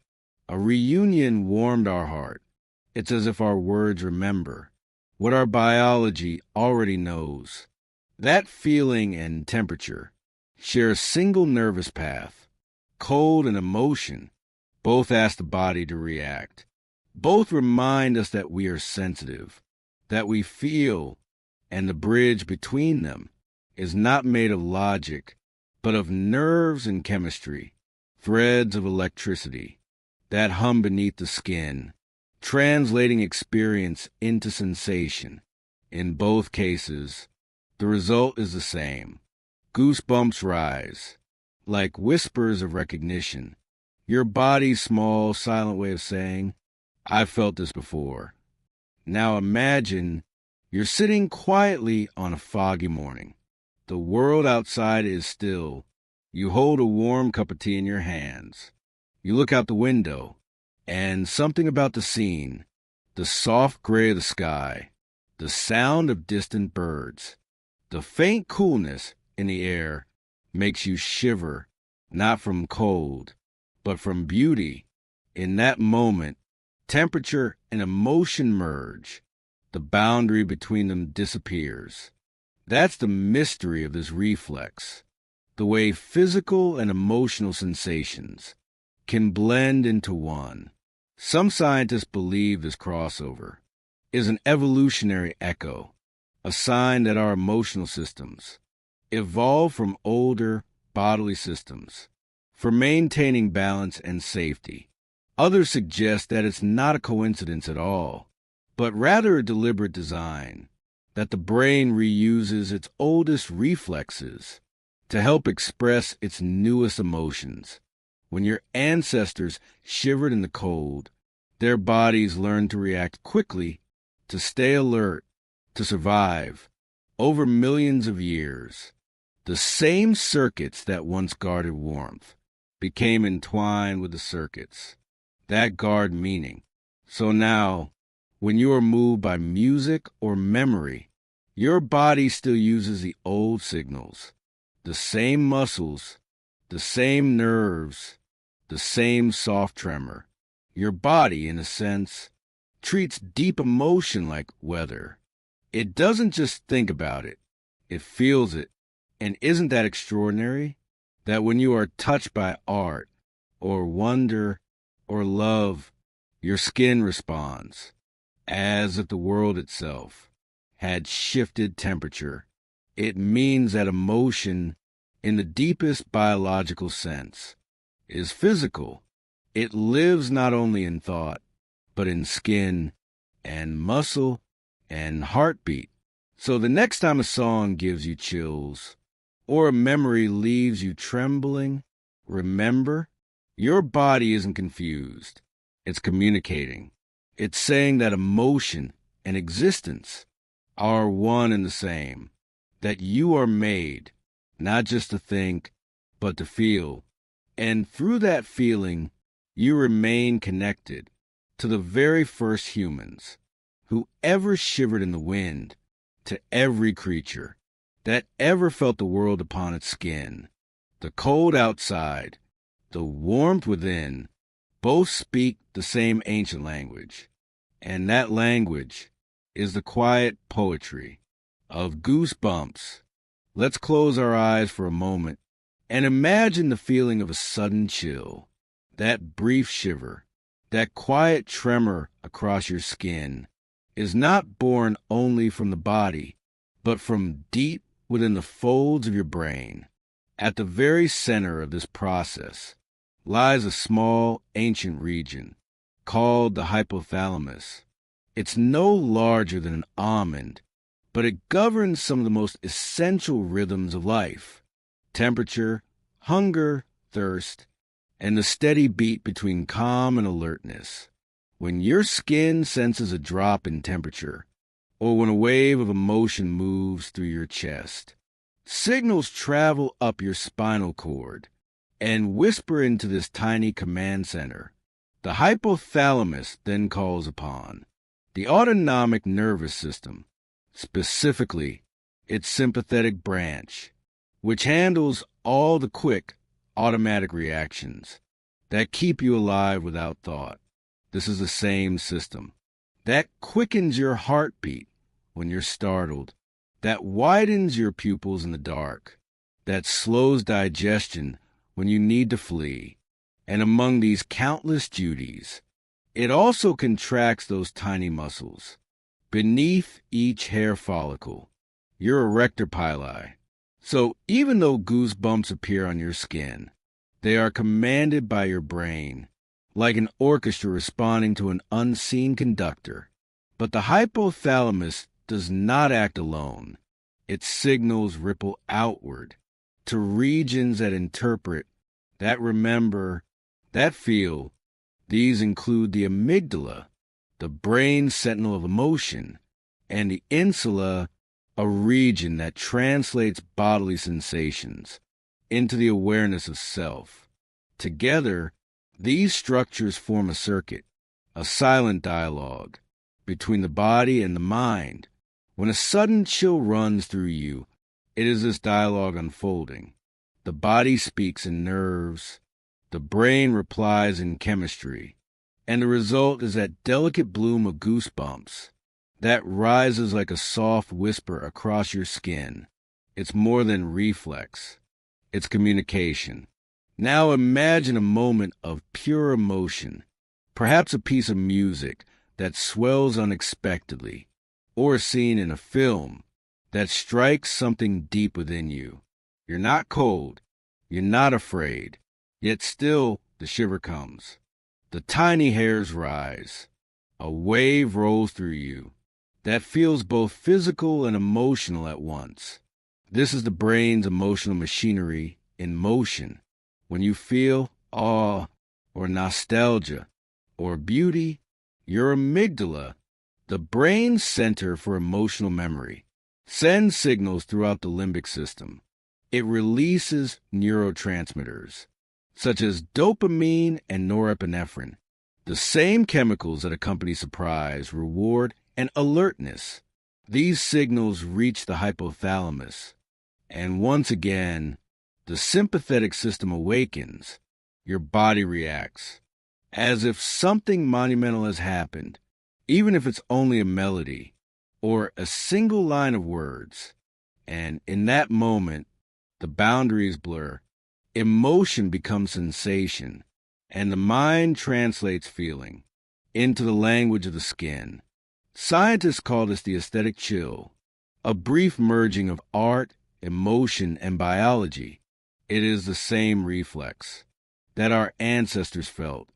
A reunion warmed our heart. It's as if our words remember what our biology already knows. That feeling and temperature share a single nervous path. Cold and emotion both ask the body to react. Both remind us that we are sensitive, that we feel, and the bridge between them is not made of logic, but of nerves and chemistry, threads of electricity that hum beneath the skin, translating experience into sensation. In both cases, the result is the same. Goosebumps rise, like whispers of recognition. Your body's small, silent way of saying, I've felt this before. Now imagine you're sitting quietly on a foggy morning. The world outside is still. You hold a warm cup of tea in your hands. You look out the window, and something about the scene, the soft gray of the sky, the sound of distant birds, the faint coolness in the air makes you shiver, not from cold, but from beauty. In that moment, temperature and emotion merge. The boundary between them disappears. That's the mystery of this reflex, the way physical and emotional sensations can blend into one. Some scientists believe this crossover is an evolutionary echo, a sign that our emotional systems evolved from older bodily systems for maintaining balance and safety. Others suggest that it's not a coincidence at all, but rather a deliberate design, that the brain reuses its oldest reflexes to help express its newest emotions. When your ancestors shivered in the cold, their bodies learned to react quickly, to stay alert, to survive. Over millions of years, the same circuits that once guarded warmth became entwined with the circuits that guard meaning. So now, when you are moved by music or memory, your body still uses the old signals, the same muscles, the same nerves, the same soft tremor. Your body, in a sense, treats deep emotion like weather. It doesn't just think about it, it feels it. And isn't that extraordinary? That when you are touched by art, or wonder, or love, your skin responds, as if the world itself had shifted temperature. It means that emotion, in the deepest biological sense, is physical. It lives not only in thought, but in skin and muscle and heartbeat. So the next time a song gives you chills, or a memory leaves you trembling, remember, your body isn't confused. It's communicating. It's saying that emotion and existence are one and the same, that you are made not just to think, but to feel. And through that feeling, you remain connected to the very first humans who ever shivered in the wind, to every creature that ever felt the world upon its skin. The cold outside, the warmth within, both speak the same ancient language. And that language is the quiet poetry of Goosebumps. Let's close our eyes for a moment and imagine the feeling of a sudden chill, that brief shiver, that quiet tremor across your skin is not born only from the body, but from deep within the folds of your brain. At the very center of this process lies a small, ancient region called the hypothalamus. It's no larger than an almond, but it governs some of the most essential rhythms of life: temperature, hunger, thirst, and the steady beat between calm and alertness. When your skin senses a drop in temperature, or when a wave of emotion moves through your chest, signals travel up your spinal cord and whisper into this tiny command center. The hypothalamus then calls upon The autonomic nervous system, specifically its sympathetic branch, which handles all the quick, automatic reactions that keep you alive without thought. This is the same system that quickens your heartbeat when you're startled, that widens your pupils in the dark, that slows digestion when you need to flee. And among these countless duties, it also contracts those tiny muscles beneath each hair follicle, your erector pili. So even though goosebumps appear on your skin, they are commanded by your brain, like an orchestra responding to an unseen conductor. But the hypothalamus does not act alone. Its signals ripple outward to regions that interpret, that remember, that feel. These include the amygdala, the brain sentinel of emotion, and the insula, a region that translates bodily sensations into the awareness of self. Together, these structures form a circuit, a silent dialogue between the body and the mind. When a sudden chill runs through you, it is this dialogue unfolding. The body speaks in nerves, the brain replies in chemistry, and the result is that delicate bloom of goosebumps that rises like a soft whisper across your skin. It's more than reflex. It's communication. Now imagine a moment of pure emotion, perhaps a piece of music that swells unexpectedly, or a scene in a film that strikes something deep within you. You're not cold. You're not afraid. Yet still the shiver comes. The tiny hairs rise. A wave rolls through you that feels both physical and emotional at once. This is the brain's emotional machinery in motion. When you feel awe or nostalgia or beauty, your amygdala, the brain's center for emotional memory, sends signals throughout the limbic system. It releases neurotransmitters, such as dopamine and norepinephrine, the same chemicals that accompany surprise, reward, and alertness. These signals reach the hypothalamus, and once again, the sympathetic system awakens. Your body reacts, as if something monumental has happened, even if it's only a melody or a single line of words. And in that moment, the boundaries blur. Emotion becomes sensation, and the mind translates feeling into the language of the skin. Scientists call this the aesthetic chill, a brief merging of art, emotion, and biology. It is the same reflex that our ancestors felt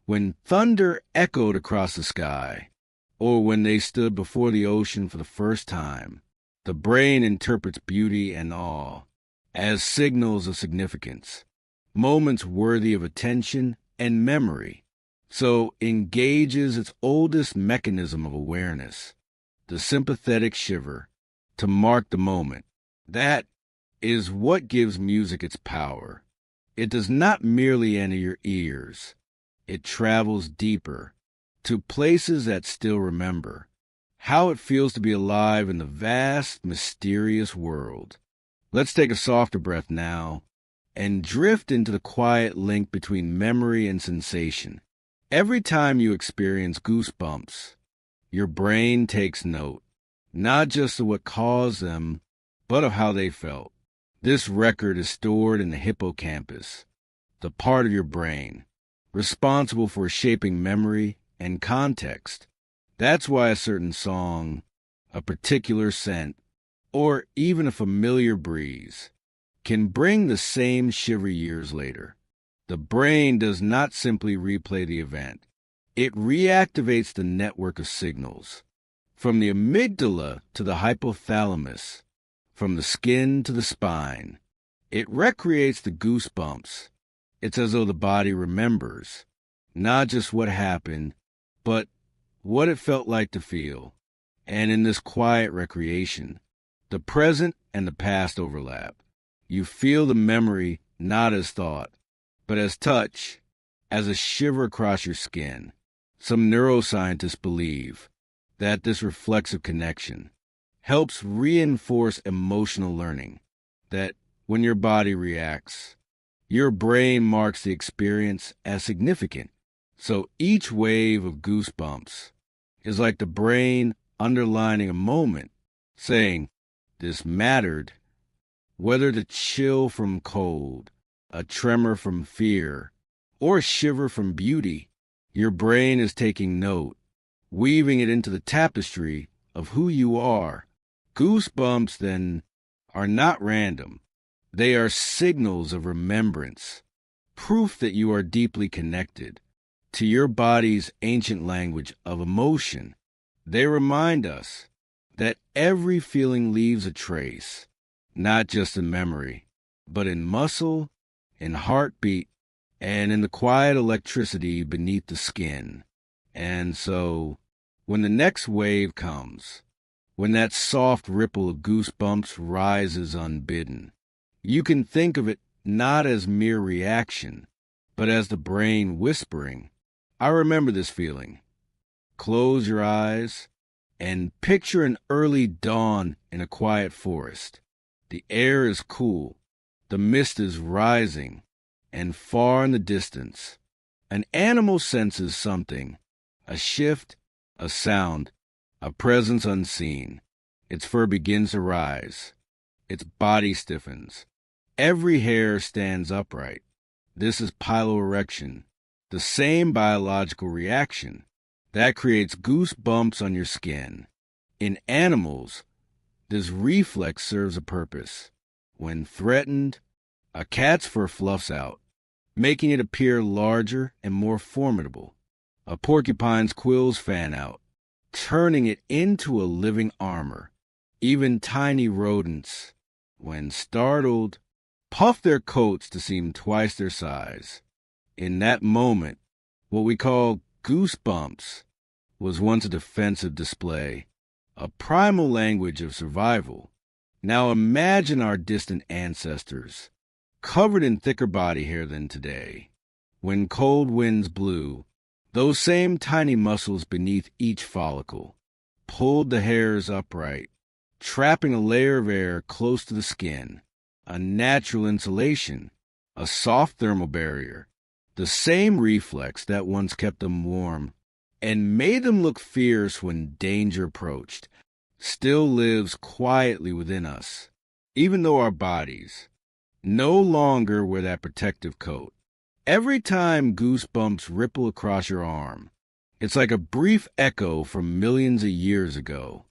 when thunder echoed across the sky, or when they stood before the ocean for the first time. The brain interprets beauty and awe as signals of significance, moments worthy of attention and memory. So engages its oldest mechanism of awareness, the sympathetic shiver, to mark the moment. That is what gives music its power. It does not merely enter your ears. It travels deeper, to places that still remember how it feels to be alive in the vast, mysterious world. Let's take a softer breath now and drift into the quiet link between memory and sensation. Every time you experience goosebumps, your brain takes note, not just of what caused them, but of how they felt. This record is stored in the hippocampus, the part of your brain responsible for shaping memory and context. That's why a certain song, a particular scent, or even a familiar breeze can bring the same shiver years later. The brain does not simply replay the event. It reactivates the network of signals, from the amygdala to the hypothalamus, from the skin to the spine. It recreates the goosebumps. It's as though the body remembers, not just what happened, but what it felt like to feel. And in this quiet recreation, the present and the past overlap. You feel the memory not as thought, but as touch, as a shiver across your skin. Some neuroscientists believe that this reflexive connection helps reinforce emotional learning, that when your body reacts, your brain marks the experience as significant. So each wave of goosebumps is like the brain underlining a moment, saying, this mattered. Whether the chill from cold, a tremor from fear, or a shiver from beauty, your brain is taking note, weaving it into the tapestry of who you are. Goosebumps, then, are not random. They are signals of remembrance, proof that you are deeply connected to your body's ancient language of emotion. They remind us that every feeling leaves a trace, not just in memory, but in muscle, in heartbeat, and in the quiet electricity beneath the skin. And so, when the next wave comes, when that soft ripple of goosebumps rises unbidden, you can think of it not as mere reaction, but as the brain whispering, I remember this feeling. Close your eyes and picture an early dawn in a quiet forest. The air is cool, the mist is rising, and far in the distance, an animal senses something, a shift, a sound, a presence unseen. Its fur begins to rise. Its body stiffens. Every hair stands upright. This is piloerection, the same biological reaction that creates goosebumps on your skin. In animals, this reflex serves a purpose. When threatened, a cat's fur fluffs out, making it appear larger and more formidable. A porcupine's quills fan out, turning it into a living armor. Even tiny rodents, when startled, puff their coats to seem twice their size. In that moment, what we call goosebumps was once a defensive display, a primal language of survival. Now imagine our distant ancestors, covered in thicker body hair than today. When cold winds blew, those same tiny muscles beneath each follicle pulled the hairs upright, trapping a layer of air close to the skin, a natural insulation, a soft thermal barrier, the same reflex that once kept them warm and made them look fierce when danger approached, still lives quietly within us, even though our bodies no longer wear that protective coat. Every time goosebumps ripple across your arm, it's like a brief echo from millions of years ago,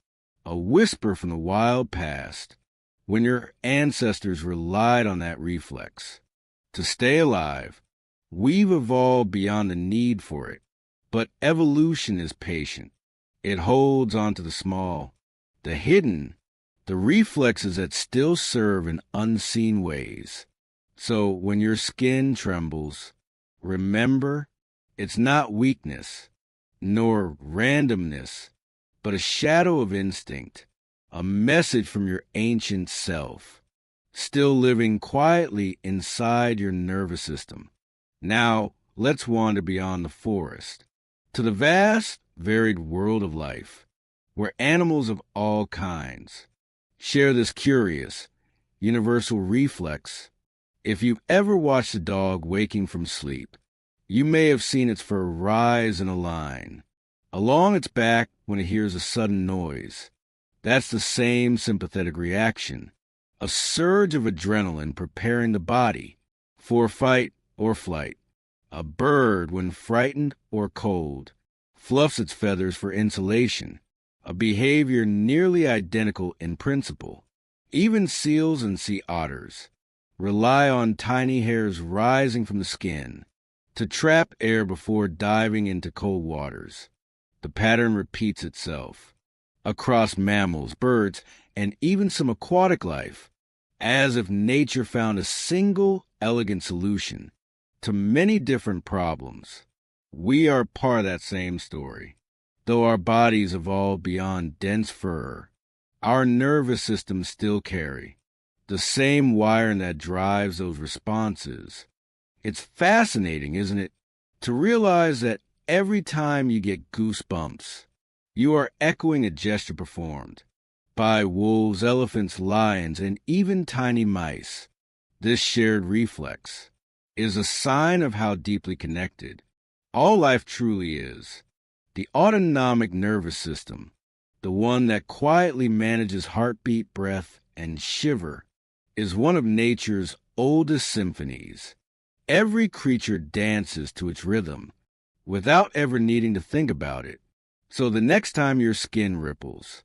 a whisper from the wild past, when your ancestors relied on that reflex. To stay alive, we've evolved beyond the need for it, but evolution is patient. It holds on to the small, the hidden, the reflexes that still serve in unseen ways. So when your skin trembles, remember, it's not weakness, nor randomness, but a shadow of instinct, a message from your ancient self, still living quietly inside your nervous system. Now, let's wander beyond the forest, to the vast, varied world of life, where animals of all kinds share this curious, universal reflex. If you've ever watched a dog waking from sleep, you may have seen its fur rise in a line along its back when it hears a sudden noise. That's the same sympathetic reaction, a surge of adrenaline preparing the body for fight or flight. A bird, when frightened or cold, fluffs its feathers for insulation, a behavior nearly identical in principle. Even seals and sea otters rely on tiny hairs rising from the skin to trap air before diving into cold waters. The pattern repeats itself across mammals, birds, and even some aquatic life, as if nature found a single elegant solution to many different problems. We are part of that same story. Though our bodies evolved beyond dense fur, our nervous systems still carry the same wiring that drives those responses. It's fascinating, isn't it, to realize that every time you get goosebumps, You are echoing a gesture performed by wolves, elephants, lions, and even tiny mice. This shared reflex is a sign of how deeply connected all life truly is. The autonomic nervous system, the one that quietly manages heartbeat, breath, and shiver, is one of nature's oldest symphonies. Every creature dances to its rhythm without ever needing to think about it. So the next time your skin ripples,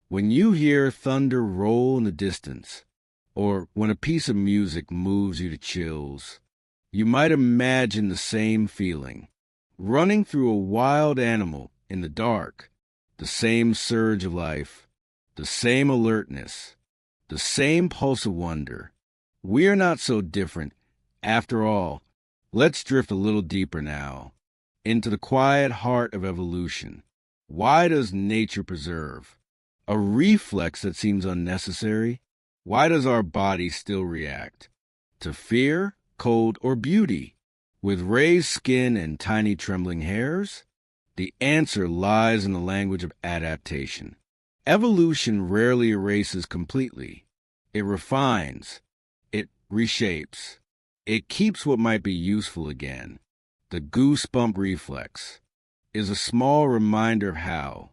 when you hear thunder roll in the distance, or when a piece of music moves you to chills, you might imagine the same feeling running through a wild animal in the dark, the same surge of life, the same alertness, the same pulse of wonder. We are not so different. After all, let's drift a little deeper now into the quiet heart of evolution. Why does nature preserve a reflex that seems unnecessary? Why does our body still react to fear, cold, or beauty with raised skin and tiny trembling hairs? The answer lies in the language of adaptation. Evolution rarely erases completely. It refines. It reshapes. It keeps what might be useful again. The goosebump reflex is a small reminder of how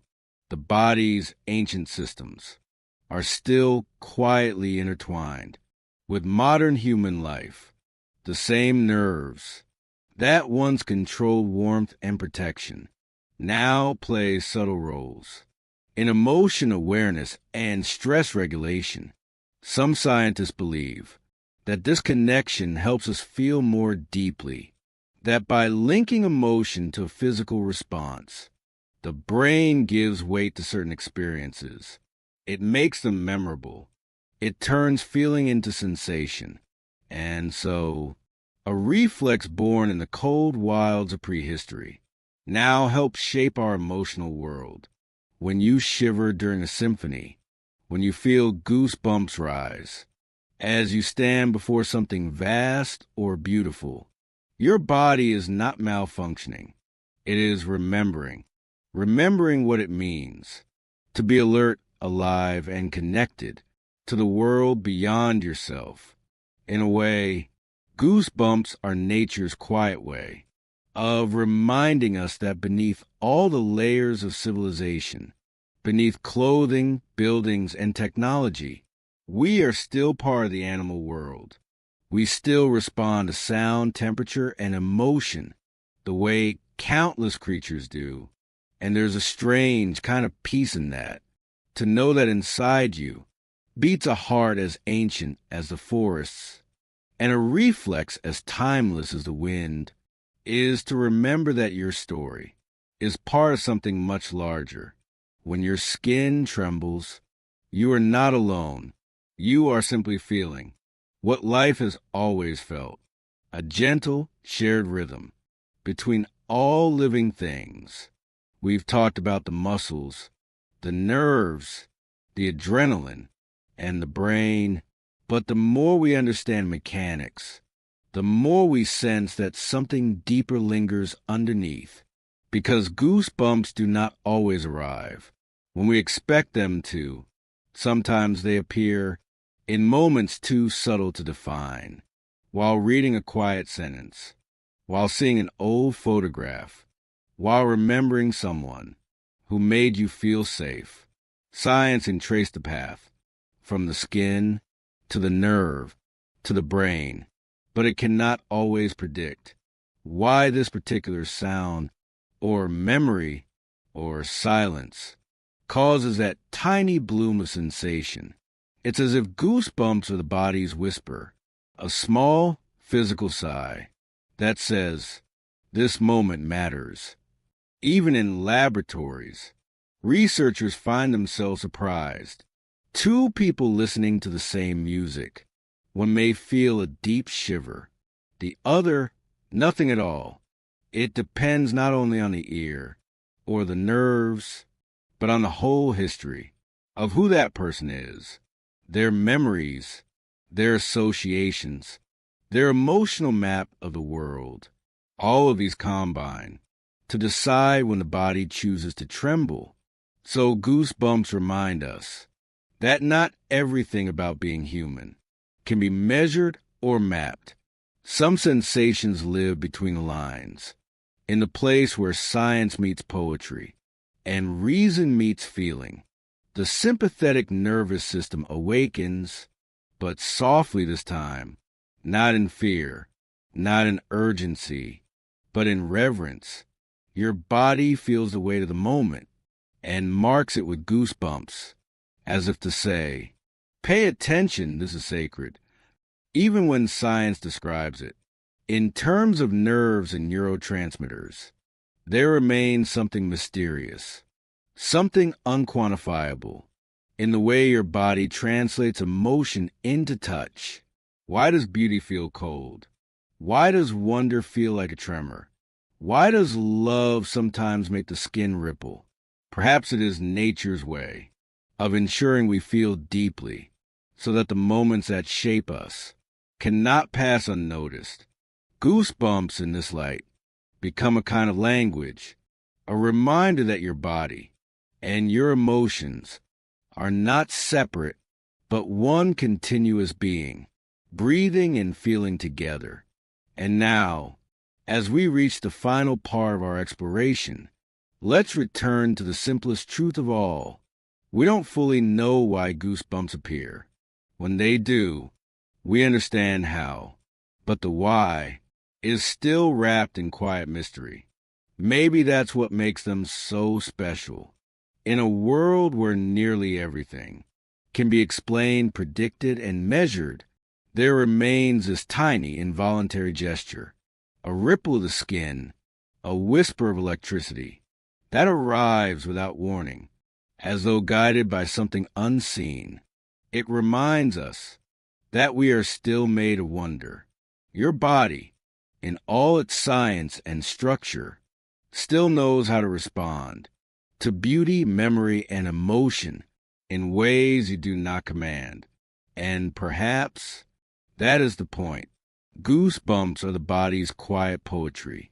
the body's ancient systems are still quietly intertwined with modern human life. The same nerves that once controlled warmth and protection now play subtle roles in emotion awareness and stress regulation. Some scientists believe that this connection helps us feel more deeply, that by linking emotion to a physical response, the brain gives weight to certain experiences. It makes them memorable. It turns feeling into sensation. And so, a reflex born in the cold wilds of prehistory now helps shape our emotional world. When you shiver during a symphony, when you feel goosebumps rise, as you stand before something vast or beautiful, your body is not malfunctioning. It is remembering what it means to be alert, alive, and connected to the world beyond yourself. In a way, goosebumps are nature's quiet way of reminding us that beneath all the layers of civilization, beneath clothing, buildings, and technology, we are still part of the animal world. We still respond to sound, temperature, and emotion the way countless creatures do. And there's a strange kind of peace in that, to know that inside you beats a heart as ancient as the forests, and a reflex as timeless as the wind, is to remember that your story is part of something much larger. When your skin trembles, you are not alone. You are simply feeling what life has always felt, a gentle, shared rhythm between all living things. We've talked about the muscles, the nerves, the adrenaline, and the brain, but the more we understand mechanics, the more we sense that something deeper lingers underneath, because goosebumps do not always arrive when we expect them to. Sometimes they appear in moments too subtle to define, while reading a quiet sentence, while seeing an old photograph, while remembering someone who made you feel safe. Science can trace the path from the skin to the nerve to the brain, but it cannot always predict why this particular sound or memory or silence causes that tiny bloom of sensation. It's as if goosebumps are the body's whisper, a small physical sigh that says, "This moment matters." Even in laboratories, researchers find themselves surprised. Two people listening to the same music, one may feel a deep shiver, the other nothing at all. It depends not only on the ear or the nerves, but on the whole history of who that person is, their memories, their associations, their emotional map of the world. All of these combine to decide when the body chooses to tremble So Goosebumps remind us that not everything about being human can be measured or mapped. Some sensations live between the lines, in the place where science meets poetry and reason meets feeling. The sympathetic nervous system awakens, but softly this time, not in fear, not in urgency, but in reverence. Your body feels the weight of the moment and marks it with goosebumps, as if to say, pay attention, this is sacred, even when science describes it. In terms of nerves and neurotransmitters, there remains something mysterious, something unquantifiable, in the way your body translates emotion into touch. Why does beauty feel cold? Why does wonder feel like a tremor? Why does love sometimes make the skin ripple? Perhaps it is nature's way of ensuring we feel deeply, so that the moments that shape us cannot pass unnoticed. Goosebumps in this light become a kind of language, a reminder that your body and your emotions are not separate, but one continuous being, breathing and feeling together. And now, as we reach the final part of our exploration, let's return to the simplest truth of all. We don't fully know why goosebumps appear. When they do, we understand how. But the why is still wrapped in quiet mystery. Maybe that's what makes them so special. In a world where nearly everything can be explained, predicted, and measured, there remains this tiny, involuntary gesture, a ripple of the skin, a whisper of electricity, that arrives without warning, as though guided by something unseen. It reminds us that we are still made of wonder. Your body, in all its science and structure, still knows how to respond to beauty, memory, and emotion in ways you do not command. And perhaps that is the point. Goosebumps are the body's quiet poetry,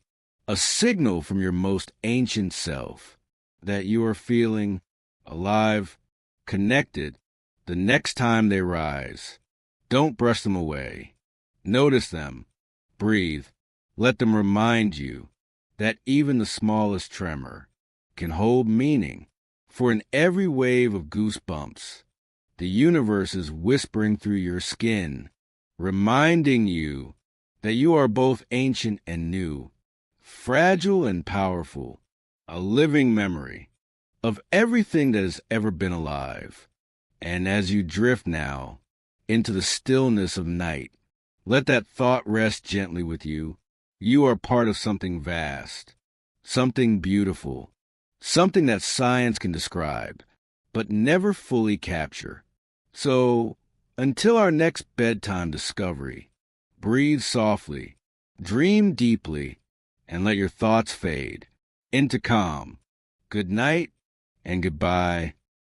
a signal from your most ancient self that you are feeling alive, connected. The next time they rise, don't brush them away. Notice them, breathe, let them remind you that even the smallest tremor can hold meaning. For in every wave of goosebumps, the universe is whispering through your skin, reminding you that you are both ancient and new, fragile and powerful, a living memory of everything that has ever been alive. And as you drift now into the stillness of night, let that thought rest gently with you. You are part of something vast, something beautiful, something that science can describe, but never fully capture. So, until our next bedtime discovery, breathe softly, dream deeply, and let your thoughts fade into calm. Good night and goodbye.